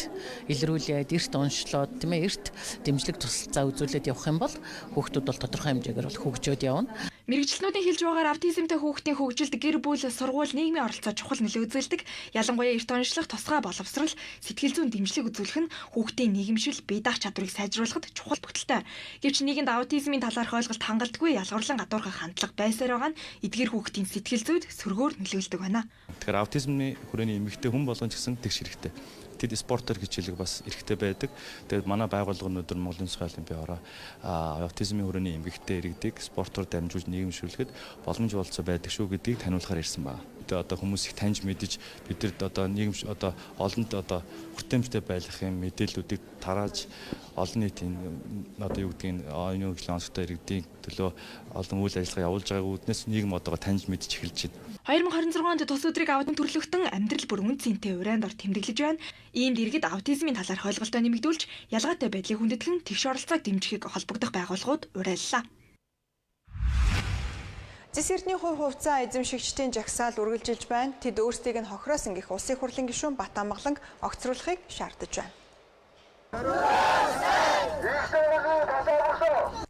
илрүүлээд, эрт уншлоод тийм ээ эрт дэмжлэг тусалцаа үзүүлээд явах юм бол хүүхдүүд бол тодорхой хэмжээгээр бол хөгжөөд явна. Мэргэжилтнүүдийн хэлж байгаагаар аутизмтай хүүхдийн хөгжилд гэр бүл, сургууль, нийгмийн оролцоо чухал нөлөө үзүүлдэг. Ялангуяа эрт онцлог, тусгай боловсрал, сэтгэл зүйн дэмжлэг үзүүлэх нь хүүхдийн нийгэмшил, бие даах чадварыг сайжруулахад чухал бүтэлтэй. Гэвч нийгэмд аутизмын талаарх ойлголт хангалтгүй ялгарлан гадуурхах хандлага байсаар байгаа нь эдгээр хүүхдийн сэтгэл зүйд сөргөөр нөлөөлдөг байна. Тэгэхээр аутизмны хүрээний эмэгтэй хүн болгон ч гэсэн тэгш хэрэгтэй. Тэд спортоор хичээлэг бас эрэхтэй байдаг. Тэгээд манай байгууллага өнөөдөр Монголын соёлын биеороо аутизмын хүрээний эмэгтэй иргэдийг спортоор дамжуулж нийгэмшүүлэхэд боломж болцоо байдаг шүү гэдгийг таниулахаар ирсэн байна. Одоо хүмүүс их таньж мэдж бидэрт одоо нийгэмш одоо олонд одоо хүртээмжтэй байлгахын мэдээллүүдийг тарааж олон нийтийн одоо юу гэдгийг энэ хөгжлийн онцгой иргэдийн төлөө олон үйл ажиллагаа явуулж байгааг үүднээс нийгэм одоогоо таньж мэдж эхэлж байна. 2026 онд тус өдрийг авдан төрлөختөн амьдрал бүр үн цэнтэй урайнд ор тэмдэглэж байна. Иймд иргэд аутизмын талаарх ойлголтоо нэмэгдүүлж, ялгаатай байдлыг хүндэтгэн тэгш оролцоог дэмжихийг холбогдох байгууллагууд уриаллаа. Зис эрдний хувьцаа эзэмшигчдийн жагсаал үргэлжилж байна. Тэд өөрсдийг нь хохироос ингэх улсын хурлын гишүүн Бат Амгаланг огцруулахыг шаардаж байна.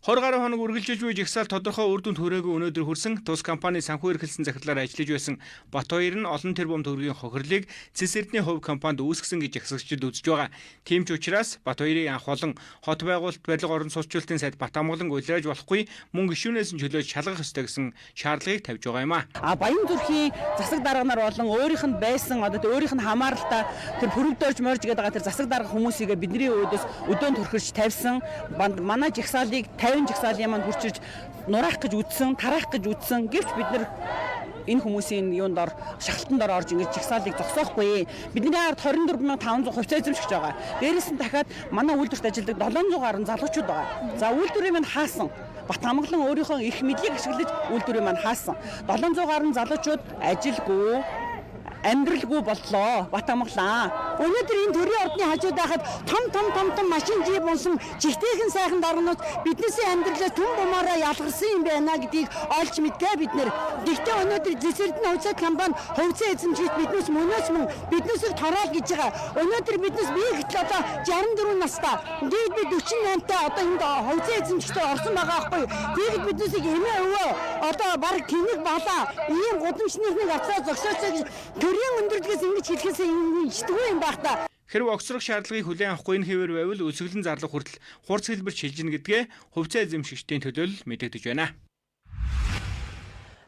20 гаруй хоног үргэлжилж буй жагсаал тодорхой үр дүнд хүрээгүй өнөөдөр хүрсэн тус компани санхүү эрхэлсэн захидлаар ажиллаж байсан Бат хоёр нь олон тэрбум төгрөгийн хохирлыг Зис эрдний хувь компанид үүсгэсэн гэж жагсагчид үзэж байгаа. Тийм ч учраас Бат хоёрын анх болон хот байгуулалт барилга орон сууцчлалтын сайд Бат Амгаланг уйлрааж болохгүй мөн гишүүнээс нь чөлөөж шалгах ёстой гэсэн шаардлагыг тавьж байгаа юм а. Баян зүрхийн засаг дарганаар болон өөрийнх нь байсан одоо өөрийнх нь хамааралтай тэр пүрвдөрж морж гэдэг байгаа тэр засаг дарга хүмүүсийг бидний өөдөөс өдөөнд төрхөж тавьсан манай жагсаалыг 50 жагсаалын маань хурцж нураах гэж үдсэн, тараах гэж үдсэн. Гэвч бид нар энэ хүмүүсийн юунд ор шахалтанд орж ингэж жагсаалыг зогсоохгүй. Бидний ард 24500 хувьцаа эзэмшигч байгаа. Дээрээс нь дахиад манай үйлдвэрт ажилладаг 700 гаруй залуучууд байгаа. За үйлдвэрийн маань хаасан. Бат Амгалан өөрийнхөө их мэдлийг ашиглаж үйлдвэрийн маань хаасан. 700 гаруй залуучууд ажилгүй амьдралгүй боллоо. Бат Амгалан. Өнөөдөр энэ төрийн ордны хажууд байхад том машин жип унсан жигтэйхэн сайхан дарганууд биднээсээ амьдралаа түн бумаараа ялгарсан юм байна гэдгийг олж мэдгээ бид нэр. Гэхдээ өнөөдөр Зис эрдэнэ хувьцаа компани хувьцаа эзэмшигч биднээс биднээсээ тороол гэж байгаа. Өнөөдөр биднээс би гэтэл одоо 64 настай. Дээд би 48-тай одоо энд хувьцаа эзэмшигчтэй орсон байгаа байхгүй. Тэгээд биднээс эмээ өвөө одоо баг тэнэг балаа ийм гудамжныг авцаа зогсооцоо гэж төрийн өндөрлгөөс ингэж хэлэхээс ичдэггүй юм байх та. Хэрвээ огцрох шаардлагыг хүлээн авахгүй нь хэвээр байвал өсөглөн зарлах хүртэл хурц хэлбэр шилжинэ гэдгээ хувьцаа эзэмшигчдийн төлөөлөл мэдэгдэж байна.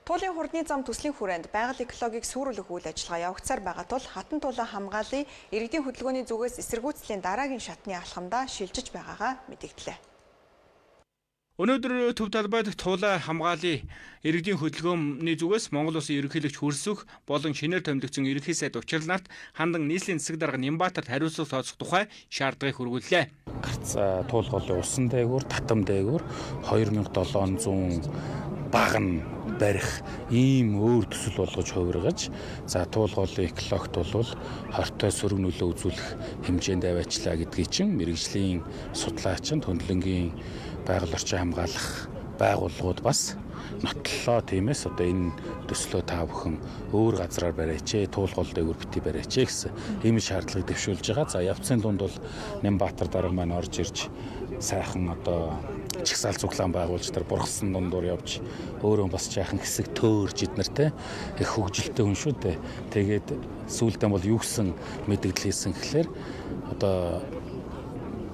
Туулын хурдны зам төслийн хүрээнд байгаль экологийг сүрүүлэх үйл ажиллагаа явагцаар байгаа тул хатан туулаа хамгааллын иргэдийн хөдөлгөөний зүгээс эсэргүүцлийн дараагийн шатны алхамдаа шилжиж байгаагаа мэдэгдлээ. Өнөөдөр төв талбайд туулаа хамгааллын иргэдийн хөдөлгөөний зүгээс Монгол Улсын ерөнхийлөгч Хүрсүх болон шинээр томилогдсон ерөнхий сайд Учирлнарт хандан нийслэлийн засаг дарга Нямбатарт хариуцлага тооцох тухай шаардлагыг хүргүүллээ. Гарц туул голын усан дээгүүр, татам дээгүүр 2700 багн барих ийм өөр төсөл болгож хувиргаж за туул голын экологт бол хортой сөрөг нөлөө үзүүлэх хэмжээнд аваачлаа гэдгийг чинь мэрэгжлийн судлаач нь хөндлөнгийн байгаль орчин хамгаалах байгууллагууд бас нотлоо. Тиймээс одоо энэ төслөө та бүхэн өөр газраар бариач, туулгал дээгүүр бити бариач гэсэн ийм шаардлагыг дэвшүүлж байгаа. За явцын дунд бол Нямбаатар дарга маань орж ирж сайхан одоо чагсаал цуглаан байгуулж тэр бургасан дундуур явж өөрөө бас жаахан хэсэг төөрж иднэртэй их хөгжилтэй хүн шүү дээ. Тэгээд сүүлдээ бол юу гэсэн мэдэгдэл хийсэн гэхлээр одоо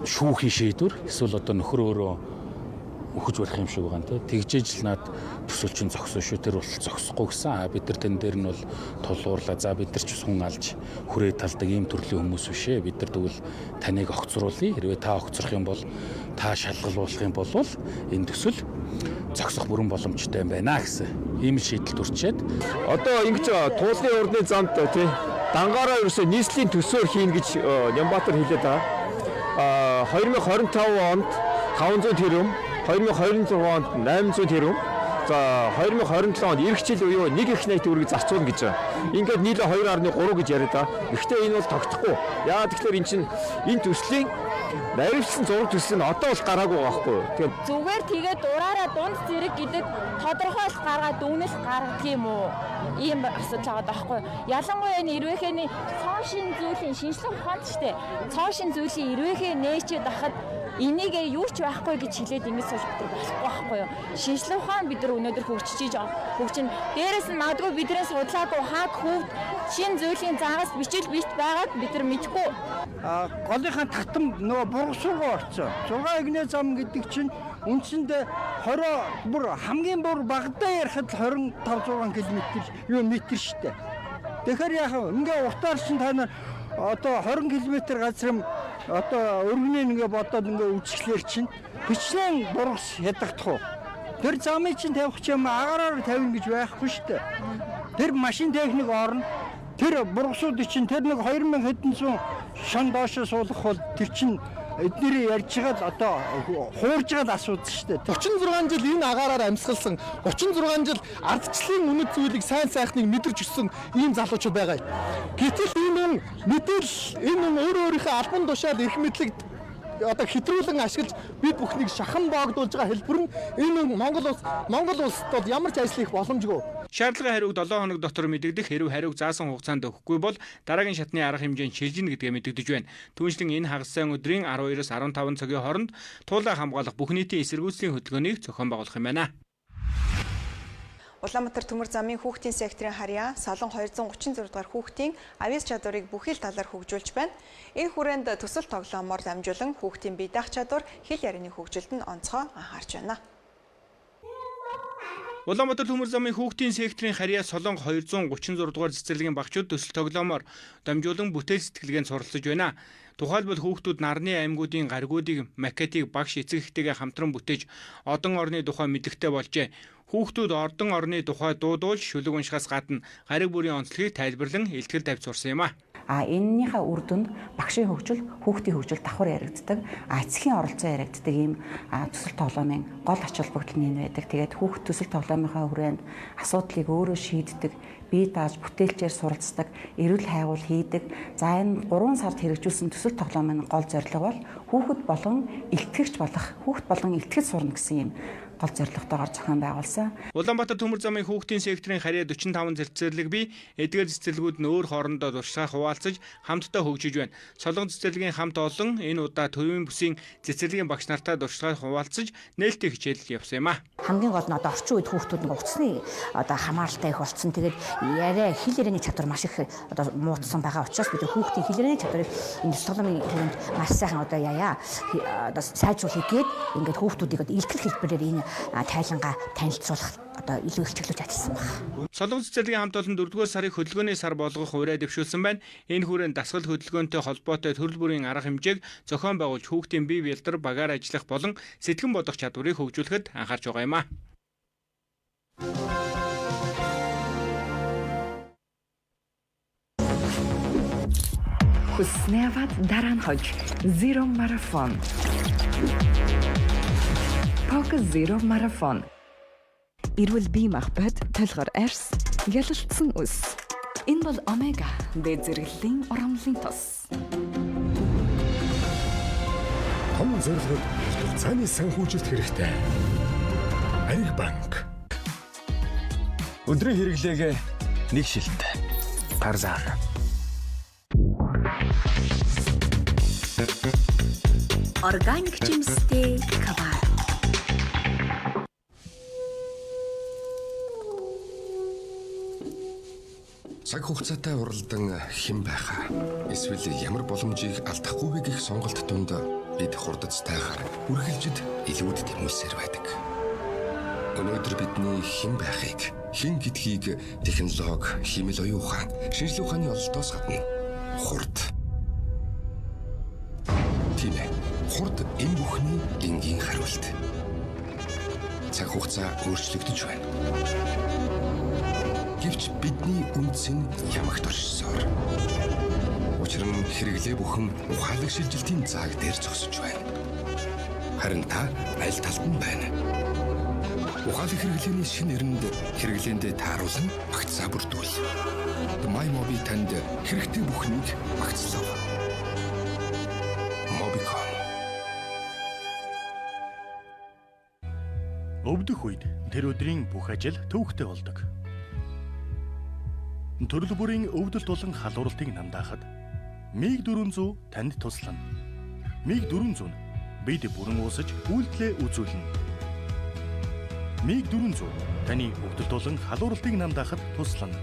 шүүхийн шийдвэр эсвэл одоо нөхөр өөрөө өгч барих юм шиг байгаа нэ. Тэгжээж л над төсөлчин зогсоо шүү. Тэр бол зогсохгүй гэсэн. Бид нар тэн дээр нь бол тулгуурлаа. За бид нар ч хүн алж хүрээ талдаг ийм төрлийн хүмүүс бишээ. Бид нар тэгвэл таныг огцруулъя. Хэрвээ та огцрох юм бол та шалгалуулах юм бол энэ төсөл зогсох бүрэн боломжтой юм байна гэсэн ийм шийдэл төрчээд одоо ингэж туулгын урдны замд тий дангаараа ерөөсөө нийслэлийн төсөөр хийн гэж Нямбаатар хэлээд байгаа. 2025 онд 500 тэрбум, 2026 онд 800 тэрбум, за 2027 онд эх жил буюу 1 их найт төгрөгийг зарцуулна гэж байгаа. Ингээд нийлээ 2.3 гэж яриад байгаа. Гэхдээ энэ бол тогтохгүй. Яагаад тэгэхээр эн чинь энэ төслийн наривчлсан зураг төсөл нь одоо бол гараагүй байхгүй юу. Тэгээд зүгээр тэгээд дураараа дунд зэрэг гэдэг тодорхойлох гаргаад дүгнэлт гаргадаг юм уу? Ийм асуудал байгаа байхгүй юу. Ялангуяа энэ ирвэхний цоошин зүйлийн шинжилгээ ухаанд штэ. Цоошин зүйлийн ирвэхээ нээчээд байхад энийг юу ч байхгүй гэж хэлээд ингэж суулгах болохгүй байхгүй юу. Шинжилгээ ухаан бид нар өнөөдөр хөгжиж хөгжин. Дээрээс нь магадгүй биднээс судлаагүй хааг хөвд шин зүйлийн заагаас бичил бит байгаад бид нар мэдгүй. Голынхаа татам нөгөө бургасуугаа орцсон. 6 игнэ зам гэдэг чинь үндсэндээ 20 бүр хамгийн бүр багадаа ярихад 25 6 км юу метр штэ. Тэгэхээр яах вэ? Ингээ уртаар чинь та нар одоо 20 км газар одоо өргөнөө ингээ бодоод ингээ үсгэлэр чинь бичлэн бургас ядагдах уу? Тэр замыг чинь тавих юм агаараар тавина гэж байхгүй штэ. Тэр машин техник орно. Тэр бургасууд чинь тэр нэг 2000 хэдэн зуун шон доошо суулгах бол тэр чинь эднэрээ ярьж байгаа л одоо хуурж байгаа л асуудал шүү дээ. 36 жил энэ агаараар амьсгалсан 36 жил ардчлалын үнэт зүйлийг сайн сайхныг мэдэрч өссөн ийм залуучууд байгаа. Гэтэл энэ мэдээлэл энэ өөр өөрийнхөө албан тушаал эрх мэдлэг одоо хэтрүүлэн ашиглаж бид бүхнийг шахан боогдуулж байгаа хэлбэр нь энэ Монгол улсад бол ямар ч ажил хийх боломжгүй. Шаардлага хариуг 7 хоног дотор мэдэгдэх хэрэг хариуг заасан хугацаанд өгөхгүй бол дараагийн шатны арга хэмжээнд шилжинэ гэдгээ мэдэгдэж байна. Түүнчлэн энэ хагас сайн өдрийн 12-оос 15 цагийн хооронд туулаа хамгаалах бүх нийтийн эсэргүүцлийн хөтөлбөрийг зохион байгуулах юм байна. Улаанбаатар төмөр замын хүүхдийн секторын харьяа Солон 236 дугаар хүүхдийн авиас чадварыг бүхий л талаар хөгжүүлж байна. Энэ хүрээнд төсөл тоглоомоор дамжуулан хүүхдийн бие даах чадвар, хэл ярианы хөгжилд нь онцгой анхаарч байна. Улаанбаатар төмөр замын хүүхдийн секторын харьяа Солон 236 дугаар цэцэрлэгийн багчууд төсөл тоглоомоор дамжуулан бүтээл сэтгэлгээнд суралцж байна. Тухайлбал хүүхдүүд нарны аймагуудын гаригуудыг, макетыг багш эцэг эхтэйгээ хамтран бүтээж одон орны тухай мэдлэгтэй болжээ. Хүүхдүүд ордон орны тухай дуудуулж шүлэг уншихаас гадна гариг бүрийн онцлогийг тайлбарлан илтгэл тавьж сурсан юм а. Энэнийхээ үр дүнд багшийн хөгжил, хүүхдийн хөгжил давхар яригддаг. Эцгийн оролцоо яригддаг ийм төсөл тоглоомын гол ач холбогдол нь энэ байдаг. Тэгээд хүүхд төсөл тоглоомынхаа хүрээнд асуудлыг өөрөө шийддэг, бие дааж бүтээлчээр суралцдаг, эрүүл хайгуул хийдэг. За энэ 3 сард хэрэгжүүлсэн төсөл тоглоомын гол зорилго бол хүүхэд болон илтгэгч болох, хүүхэд болон илтгэж сурна гэсэн юм гол зорилготойгоор зохион байгуулсан. Улаанбаатар төмөр замын хүүхдийн секторын харьяа 45 цэцэрлэг бий эдгээр цэцэрлэгүүд нь өөр хоорондоо туршлагаа хуваалцаж хамтдаа хөгжиж байна. Солон цэцэрлэгийн хамт олон энэ удаа төвийн бүсийн цэцэрлэгийн багш нартай туршлагаа хуваалцаж нээлттэй хичээл явсан юм а. Хамгийн гол нь одоо орчин үед хүүхдүүд нэг утасны одоо хамааралтай их болцсон. Тэгээд яриа хэл ярианы чадвар маш их одоо муутсан байгаа учраас бид хүүхдийн хэл ярианы чадварыг энэ тоглоомын хүрээнд маш сайхан одоо яая одоо сайжруулах гээд ингээд хүүхдүүдийг илтгэл хэлбэрээр энэ тайлангаа танилцуулах одоо илүү их чиглүүлж ажилласан байна. Солон цэцэрлэгийн хамт олон 4-р сарын хөдөлгөөний сар болгох ураа дэвшүүлсэн байна. Энэ хүрээнд дасгал хөдөлгөөнтэй холбоотой төрөл бүрийн арга хэмжээг зохион байгуулж хүүхдийн бие бэлдэр багаар ажиллах болон сэтгэн бодох чадварыг хөгжүүлэхэд анхаарч байгаа юм а. Хүснэват дараа нь хож Zero Marathon. Poker Zero Marathon. Эрүүл бие махбод толгор арьс, ялалтсан үс. Энэ бол омега дээд зэрэглэлийн урамлын тос. Том зорилгод цааны санхүүжилт хэрэгтэй. Ариг банк. Өдрийн хэрэглээгээ нэг шилт. Тарзан. Органик жимстэй кавар. Цаг хугацаатай уралдан хэн байхаа эсвэл ямар боломжийг алдахгүй вэ гэх сонголт донд бид хурдац тайхаар үргэлжид илүүд тэмүүлсээр байдаг. Өнөөдөр бидний хэн байхыг, хэн гэдгийг технологи, химэл оюун ухаан, шинжлэх ухааны ололтоос гадна хурд. Тийм ээ, хурд энэ бүхний энгийн хариулт. Цаг хугацаа өөрчлөгдөж байна. Гэвч бидний үндэс нь ямагт оршсоор. Учир нь хэрэглээ бүхэн ухаалаг шилжилтийн зааг дээр зогсож байна. Харин та аль талд нь байна? Ухаалаг хэрэглээний шинэ нэрэнд хэрэглээндээ тааруулан багцаа бүрдүүл. MyMobi танд хэрэгтэй бүхнийг багцлав. Mobicom. Өвдөх үед тэр өдрийн бүх ажил төвөгтэй болдог. Төрөл бүрийн өвдөлт болон халууралтыг намдаахад Миг 400 танд туслана. Миг 400 бид бүрэн уусаж үйлдэлээ үзүүлнэ. Миг 400 таны өвдөлт болон халууралтыг намдаахад туслана.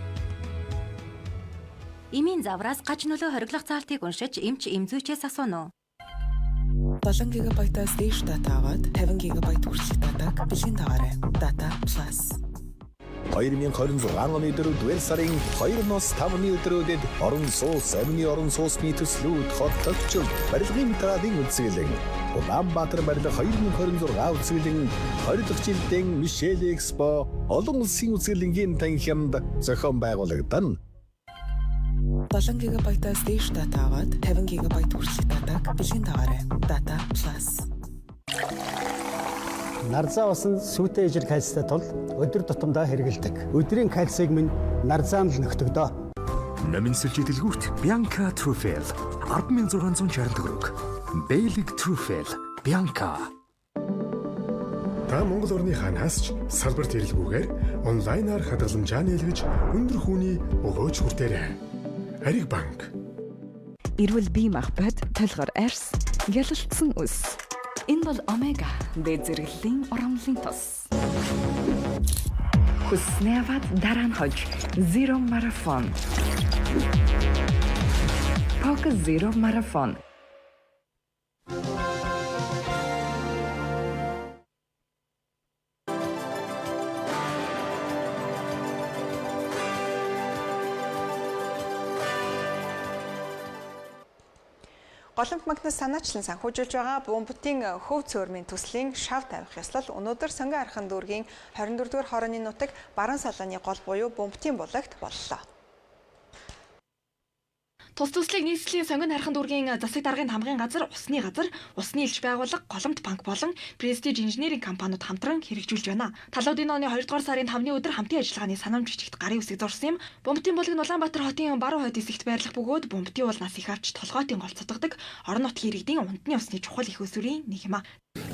Имийн завраас гаж нөлөө хориглох заалтыг уншиж эмч эмзүүчээс асууно. 7 ГБ-аас дээш дата аваад 50 ГБ хүртэлх датаг бэлгийн дагаарай. Data Plus. 2026 оны 4-р сарын 2-оос 5-ны өдрүүдэд орон сууц, амны орон сууцны төслүүд хотлогчид барилгын материалын үзүүлэн Улаанбаатар барилга 2026 үзүүлэн 20 дахь жилдээ Мишель Экспо олон улсын үзүүлэнгийн танхимд зохион байгуулагдана. 7 ГБ-аас дээш дата аваад 50 ГБ хүртэлх датаг бэлгийн дагаарай. Data Plus. Нарзаа усан сүйтэй ижил кальцтай тул өдөр тутамдаа хэрэгэлдэг. Өдрийн кальцийг минь нарзаанд л нөхтөгдөө. Номинсэл жидэлгүүрт Bianca Truffle 1660 төгрөг. Bailig Truffle Bianca. Та Монгол орны ханаас ч салбарт хэрэглэгүүгээр онлайнаар хадгаламжаа нийлгэж өндөр хүүний өгөөж хүртээрэй. Ариг банк. Эрүүл бие махбод толгор арьс, гялалтсан үс. Энэ бол омега дээд зэрэглэлийн урамлын тос. Хүснээ аваад дараа нь хож Zero Marathon. Focus Zero Marathon. Голомт магнаас санаачлан санхүүжүүлж байгаа Бөмбөтийн хөв цөөрмийн төслийн шав тавих ёслол өнөөдөр Сонгон архан дүүргийн 24-р хорооны нутаг Баруун Салааны гол буюу Бөмбөтийн буллагт боллоо. Тус төслийг нийслэлийн Сонгон хархан дүүргийн засаг даргын хамгийн газар, усны илж байгууллага, Голомт банк болон Prestige инженерийн компаниуд хамтран хэрэгжүүлж байна. Талууд энэ оны 2 дугаар сарын 5-ны өдөр хамтын ажиллагааны санамж бичигт гарын үсэг зурсан юм. Бөмбөтийн булаг нь Улаанбаатар хотын баруун хойд хэсэгт байрлах бөгөөд Бөмбөтийн уулнаас их авч толгойтын гол цутгадаг орон нутгийн иргэдийн унтны усны чухал их усүрийн нэг юм а.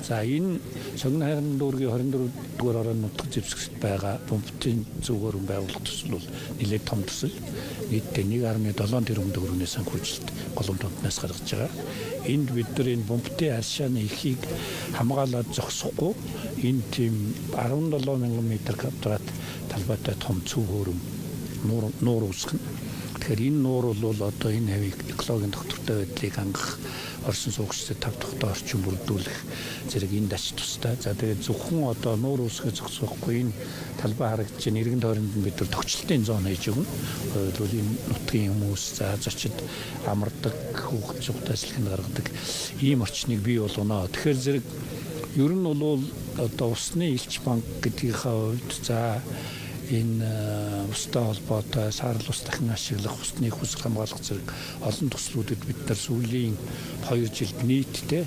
За энэ Сонгон хархан дүүргийн 24-р орон нутаг зэвсэгт байгаа Бөмбөтийн зөвгөөрөн байгуулах төсөл бол нэлээд том төсөл. Нийтдээ 1.7 тэрбум төгрөгийн санхүүжилт Голомт банкнаас гаргаж байгаа. Энд бид нар энэ Бөмбөтийн аршааны эрхийг хамгаалаад зогсохгүй энэ тийм 17 мянган метр квадрат талбайтай том цөв хөрөм нуур үүсгэн. Тэгэхээр энэ нуур бол одоо энэ хавийг экологийн доктортой байдлыг хангах, орсон суугчдад 5 дахь орчин бүрдүүлэх зэрэг энд ач тустай. За тэгээд зөвхөн одоо нуур үүсгэж зогсохгүй энэ талбай харагдаж байна. Иргэн тойронд нь бид нар төгчлөлтийн зон хийж өгнө. Ойлгол энэ нутгийн хүмүүс за зочид амардаг, хүүхд чухал ажиллахыг гаргадаг ийм орчныг бий болгоно. Тэгэхээр зэрэг ер нь бол одоо усны элч банк гэдгийнхаа хувьд за энэ устай холбоотой саарл ус дахин ашиглах усны хүсэл хамгаалах зэрэг олон төслүүдэд бид нар сүүлийн 2 жилд нийтдээ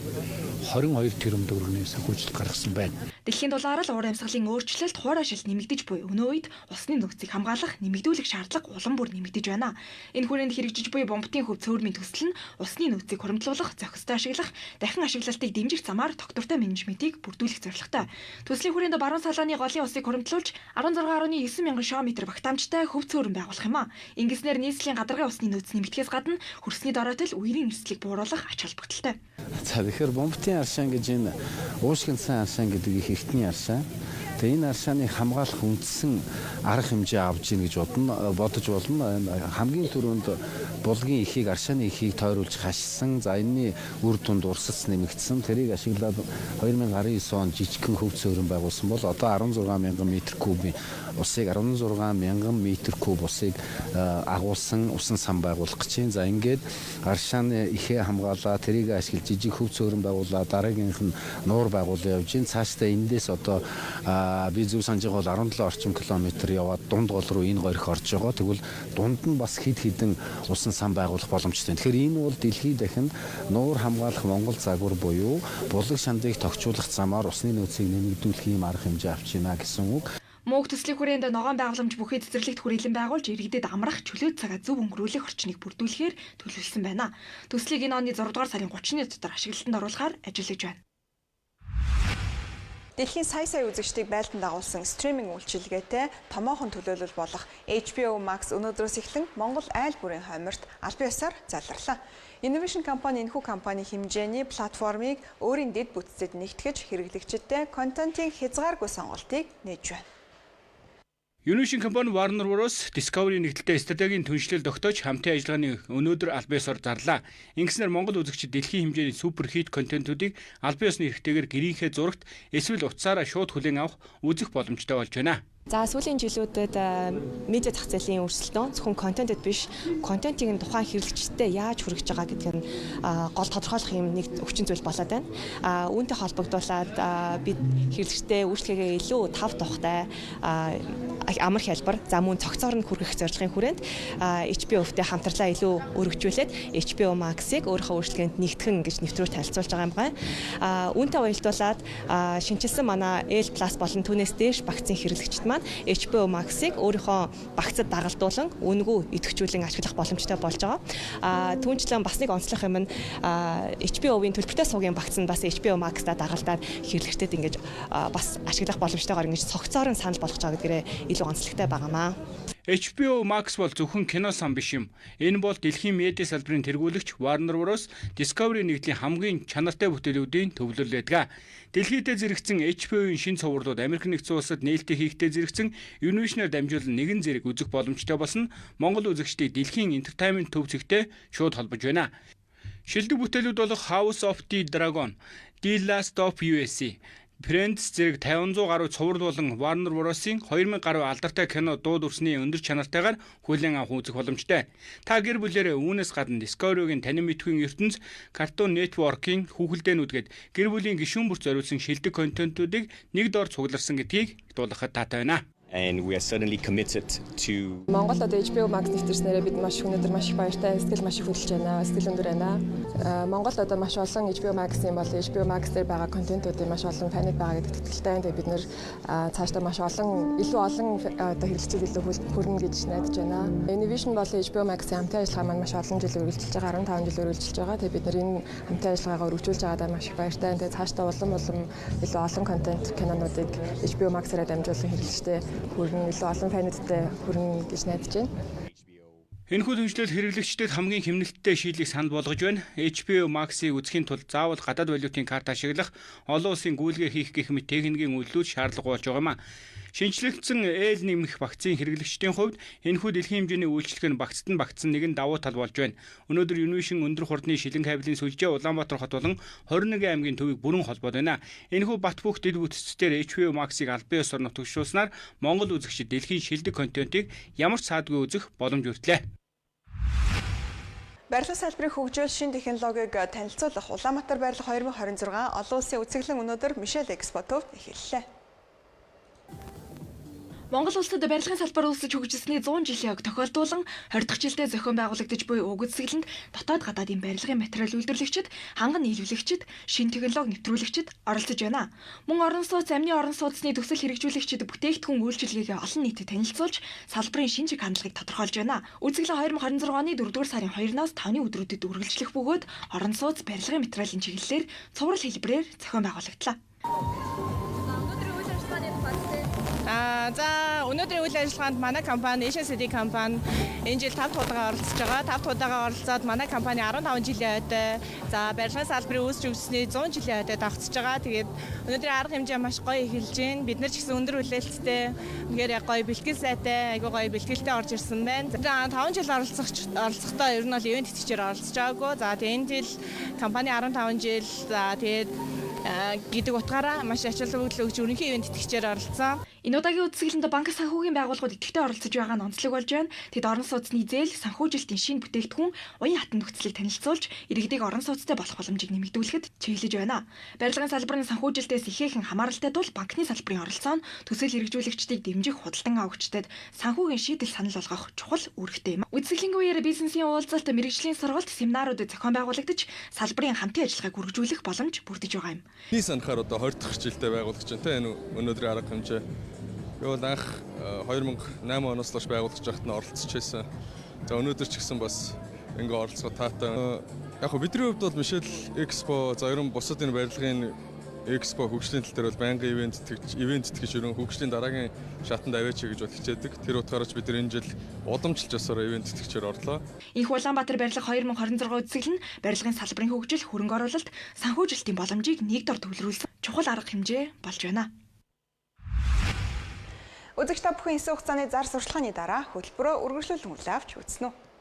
22 тэрбум төгрөгийн санхүүжилт гаргасан байна. Дэлхийн дулаар л уур амьсгалын өөрчлөлт хуурай шил нэмэгдэж буй өнөө үед усны нөөцийг хамгаалах, нэмэгдүүлэх шаардлага улам бүр нэмэгдэж байна. Энэ хүрээнд хэрэгжиж буй Бөмбөтийн хөв цөөрмийн төсөл нь усны нөөцийг хуримтлуулах, зохистой ашиглах, дахин ашиглалтыг дэмжих замаар доктортой менежментийг бүрдүүлэх зорилготой. Төслийн хүрээнд Баруун Салааны голын усыг хуримтлуулж 16.9 90000 шометр багтаамжтай хөв цөөрөн байгуулах юм а. Ингэснээр нийслэлийн гадаргын усны нөөц нэмэгдэхээс гадна хөрсний дороотэл үерийн эрсдлийг бууруулах ач холбогдолтой. За тэгэхээр бомбтын аршаан гэж энэ уушгинсан аршаан гэдэг их эртний аршаан. Тэгээ энэ аршааны хамгаалах үндсэн арга хэмжээ авж ийн гэж бодож болно. Хамгийн түрүүнд булгийн эхийг аршааны эхийг тойруулж хашсан. За энэний үр дүнд урсац нэмэгдсэн. Тэрийг ашиглаад 2019 онд жижигхэн хөв цөөрөн байгуулсан бол одоо 16000 м3-ийн усыг 16000 м3 усыг агуулсан усан сан байгуулах гэж байна. За ингээд аршааны эхээ хамгаалаа тэрийг ашиглаж жижиг хөв цөөрөн байгуулаа. Дараагийнх нь нуур байгуулаа явж байна. Цаашдаа эндээс одоо би зөв санаж байгаа бол 17 орчим километр яваад дунд гол руу энэ гоорх орж байгаа. Тэгвэл дунд нь бас хэд хэдэн усан сан байгуулах боломжтой. Тэгэхээр энэ бол дэлхийд дахинд нуур хамгаалах Монгол загвар буюу булаг шандыг тохижуулах замаар усны нөөцийг нэмэгдүүлэх юм арга хэмжээ авч байна гэсэн үг. Мөнх төслийн хүрээнд ногоон байгууламж бүхий цэцэрлэгт хүрээлэн байгуулж иргэдэд амрах чөлөөт цагаа зөв өнгөрүүлэх орчныг бүрдүүлэхээр төлөвлөсөн байна. Төслийг энэ оны 6 дугаар сарын 30-ны дотор ашиглалтанд оруулахаар ажиллаж байна. Дэлхийн сая үзэгчдийг байлдан дагуулсан стриминг үйлчилгээтэй томоохон төлөөлөл болох HBO Max өнөөдрөөс эхлэн Монгол айл бүрийн хойморт албан ёсоор залралаа. Innovation компани энэхүү компани хэмжээний платформыг өөрийн дэд бүтцэд нэгтгэж хэрэглэгчидтэй контентын хязгааргүй сонголтыг нээж байна. Innovation компани Warner Bros. Discovery нэгдэлтэй стратегийн түншлэл тогтоож хамтын ажиллагааны өнөөдөр албан ёсоор зарлаа. Ингэснээр Монгол үзэгчид дэлхийн хэмжээний супер хит контентуудыг албан ёсны эрхтэйгээр гэрийнхээ зурагт эсвэл утсаараа шууд хүлээн авах үзэх боломжтой болж байна. За сүүлийн жилүүдэд медиа зах зээлийн өрсөлдөөн зөвхөн контентэд биш, контентыг нь тухайн хэрэглэгчдэд яаж хүргэж байгаа гэдг нь гол тодорхойлох юм нэг өвчин зүйл болоод байна. Үүнтэй холбогдуулаад бид хэрэглэгчдэд үйлчлэгээ илүү тав тухтай амар хялбар, за мөн цогцоор нь хүргэх зорилгын хүрээнд HBO-тэй хамтарлаа илүү өргөжүүлээд HBO Max-ыг өөрийнхөө үйлчлэгээнд нэгтгэн гэж нэвтрүүлж танилцуулж байгаа юм байна. Үүнтэй уялдуулаад шинчилсэн манай L+ болон түүнээс дээш багцын хэрэглэгчид HBO Max-ыг өөрийнхөө багцад дагалдуулан үнэгүй идэвхжүүлэн ашиглах боломжтой болж байгаа. Түүнчлэн бас нэг онцлог юм нь HBO-ийн төлбөртэй суугийн багц нь бас HBO Max-та дагалдаад хэрэглэгчдэд ингэж бас ашиглах боломжтойгоор ингэж цогцоор нь санал болгож байгаа гэдгээрээ илүү онцлогтой байгаамаа. HBO Max бол зөвхөн кино сан биш юм. Энэ бол дэлхийн медиа салбарын тэргүүлэгч Warner Bros. Discovery нэгдлийн хамгийн чанартай бүтээлүүдийн төвлөрөл байдаг. Дэлхийдээ зэрэгцэн HBO-ийн шинэ цувралууд Америк нэгдсэн улсад нээлттэй хийхдээ зэрэгцэн Univision-аар дамжуулан нэгэн зэрэг үзэх боломжтой болсон Монгол үзэгчдийг дэлхийн entertainment төв зэгтэй шууд холбож байна. Шилдэг бүтээлүүд болох House of the Dragon, The Last of Us, Friends зэрэг 500 гаруй цуврал болон Warner Bros-ийн 2000 гаруй алдартай кино дууд үрсний өндөр чанартайгаар хүлээн авах үзэх боломжтой. Та гэр бүлээрээ үүнээс гадна Discovery-гийн танин мэдхийн ертөнц, Cartoon Network-ийн хүүхэлдэйнүүдгээд гэр бүлийн гишүүн бүрт зориулсан шилдэг контентуудыг нэг доор цугларсан гэдгийг дуулгахад таатай байна. And we are certainly committed to Монгол одоо HBO Max нэвтрснээрээ бид маш өнөөдөр маш их баяртай, сэтгэл маш их хөдөлж байна, сэтгэл өндөр байна. Монгол одоо маш олон HBO Max-ийн бол HBO Max дээр байгаа контентуудын маш олон фанууд байгаа гэдэгт итгэлтэй. Тэгээд бид нэр цаашдаа маш олон илүү олон одоо хэрэглэгчид илүү хүрнэ гэж найдаж байна. Innovation бол HBO Max-ийн хамтын ажиллагаа маань маш олон жил үргэлжилж байгаа, 15 жил үргэлжилж байгаа. Тэгээд бид нэр энэ хамтын ажиллагаагаа өргөжүүлж байгаадаа маш их баяртай. Тэгээд цаашдаа улам илүү олон контент кинонуудыг HBO Max-аараа дамжуулан хэрэглэгчтэй хүрэн илүү олон фануудтай хүрэн гэж найдаж байна. Энэхүү түншлэл хэрэглэгчдэд хамгийн хэмнэлттэй шийдлийг санал болгож байна. HBO Max-ыг үзэхийн тулд заавал гадаад валютын карт ашиглах, олон улсын гүйлгээ хийх гэх мэт техникийн үйлдэлүүд шаардлага болж байгаа юм а. Шинжлэгдсэн L нэмэх вакцины хэрэглэгчдийн хувьд энэхүү дэлхийн хэмжээний үйлчлэг нь багцсан нэгэн давуу тал болж байна. Өнөөдөр Univision өндөр хурдны шилэн кабелийн сүлжээ Улаанбаатар хот болон 21 аймгийн төвийг бүрэн холбоод байна. Энэхүү бат бөх дэд бүтцээр HBO Max-ыг албан ёсоор нутагшуулснаар Монгол үзэгчид дэлхийн шилдэг контентыг ямар ч саадгүй үзэх боломж өртлээ. Барилгын салбарын хөгжөөл шин технологиг танилцуулах Улаанбаатар барилга 2026 олон улсын үзэсгэлэн өнөөдөр Мишель Экспотовд эхэллээ. Монгол улсад барилгын салбар улсаж хөгжсөний 100 жилийн ог тохиолдуулан 20 дахь жилдээ зохион байгуулагдаж буй уг үзэсгэлэнд дотоод гадаадын барилгын материал үйлдвэрлэгчид, ханган нийлүүлэгчид, шин технологи нэвтрүүлэгчид оролцож байна. Мөн орон сууц, амны орон сууцны төсөл хэрэгжүүлэгчид бүтээгдэхүүн үйлчилгээгээ олон нийтэд танилцуулж, салбарын шинжлэх хандлагыг тодорхойлж байна. Үзэсгэлэн 2026 оны 4-р сарын 2-наас 5-ны өдрүүдэд үргэлжлэх бөгөөд орон сууц, барилгын материалын чиглэлээр цуврал хэлбэрээр зохион байгуулагдлаа. За өнөөдрийн үйл ажиллагаанд манай компани Asian City компани энэ жил 5 удаагаар оролцож байгаа. 5 удаагаар оролцоод манай компани 15 жилийн ойтой. За барилгын салбарын үүсч өвчсөний 100 жилийн ойтой давхцаж байгаа. Тэгээд өнөөдрийн арга хэмжээ маш гоё эхэлж байна. Бид нар ч гэсэн өндөр хүлээлттэй, үнэхээр гоё бэлтгэл сайтай, айгүй гоё бэлтгэлтэй орж ирсэн байна. 5 жил оролцохдоо ер нь бол ивент итгэжээр оролцож байгаагүй. За тэгээд энэ жил компани 15 жил. За тэгээд гэдэг утгаараа маш ач холбогдол өгч өрнөхийн ивент итгэгчээр оролцсон. Энэ удаагийн үзэсгэлэнт банк санхүүгийн байгууллагууд идэвхтэй оролцож байгаа нь онцлог болж байна. Тэд орон сууцны зээл, санхүүжилтийн шинэ бүтээгдэхүүн, уян хатан нөхцөлийг танилцуулж, иргэдийг орон сууцтай болох боломжийг нэмэгдүүлэхэд чиглэж байна. Барилгын салбарын санхүүжилтээс ихээхэн хамааралтай тул банкны салбарын оролцоо нь төсөл хэрэгжүүлэгчдийг дэмжих худалдан авагчдад санхүүгийн шийдэл санал болгох чухал үүрэгтэй юм. Үзэсгэлэнгийн үеэр бизнесийн уулзалт, мэрэгжлийн сургалт, семинарууд зохион байгуулагдаж, салбарын хамтын ажиллагааг үргэлжлүүлэх боломж бүрдэж байгаа юм. Нийс анхаар одоо 20 дахь жилдээ байгуулагч байна те энэ өнөөдрийн арга хэмжээ. Юу бол анх 2008 оноос хойш байгуулж байхад нь оролцож байсан. За өнөөдөр ч гэсэн бас ингээ оролцоо таатай. Яг хөө бидний хувьд бол Мишель Экспо, за ерөн бусад энэ барилгын Экспо хөгжлийн тал дээр бол байнгын ивент итгэж ерөн хөгжлийн дараагийн шатанд аваач гэж бол хичээдэг. Тэр утгаарч бид энэ жил удамжилж асаар ивент итгэжээр орлоо. Их Улаанбаатар барилга 2026 үзэсгэлэн барилгын салбарын хөгжил, хөрөнгө оруулалт, санхүүжилтийн боломжийг нэгдүгээр төвлөрүүлсэн чухал арга хэмжээ болж байна. Үзэгч та бүхэн эсэх хугацааны зар сурталчилгааны дараа хөтөлбөрөөр үргэлжлүүлэн хүлээн авч үзнэ үү.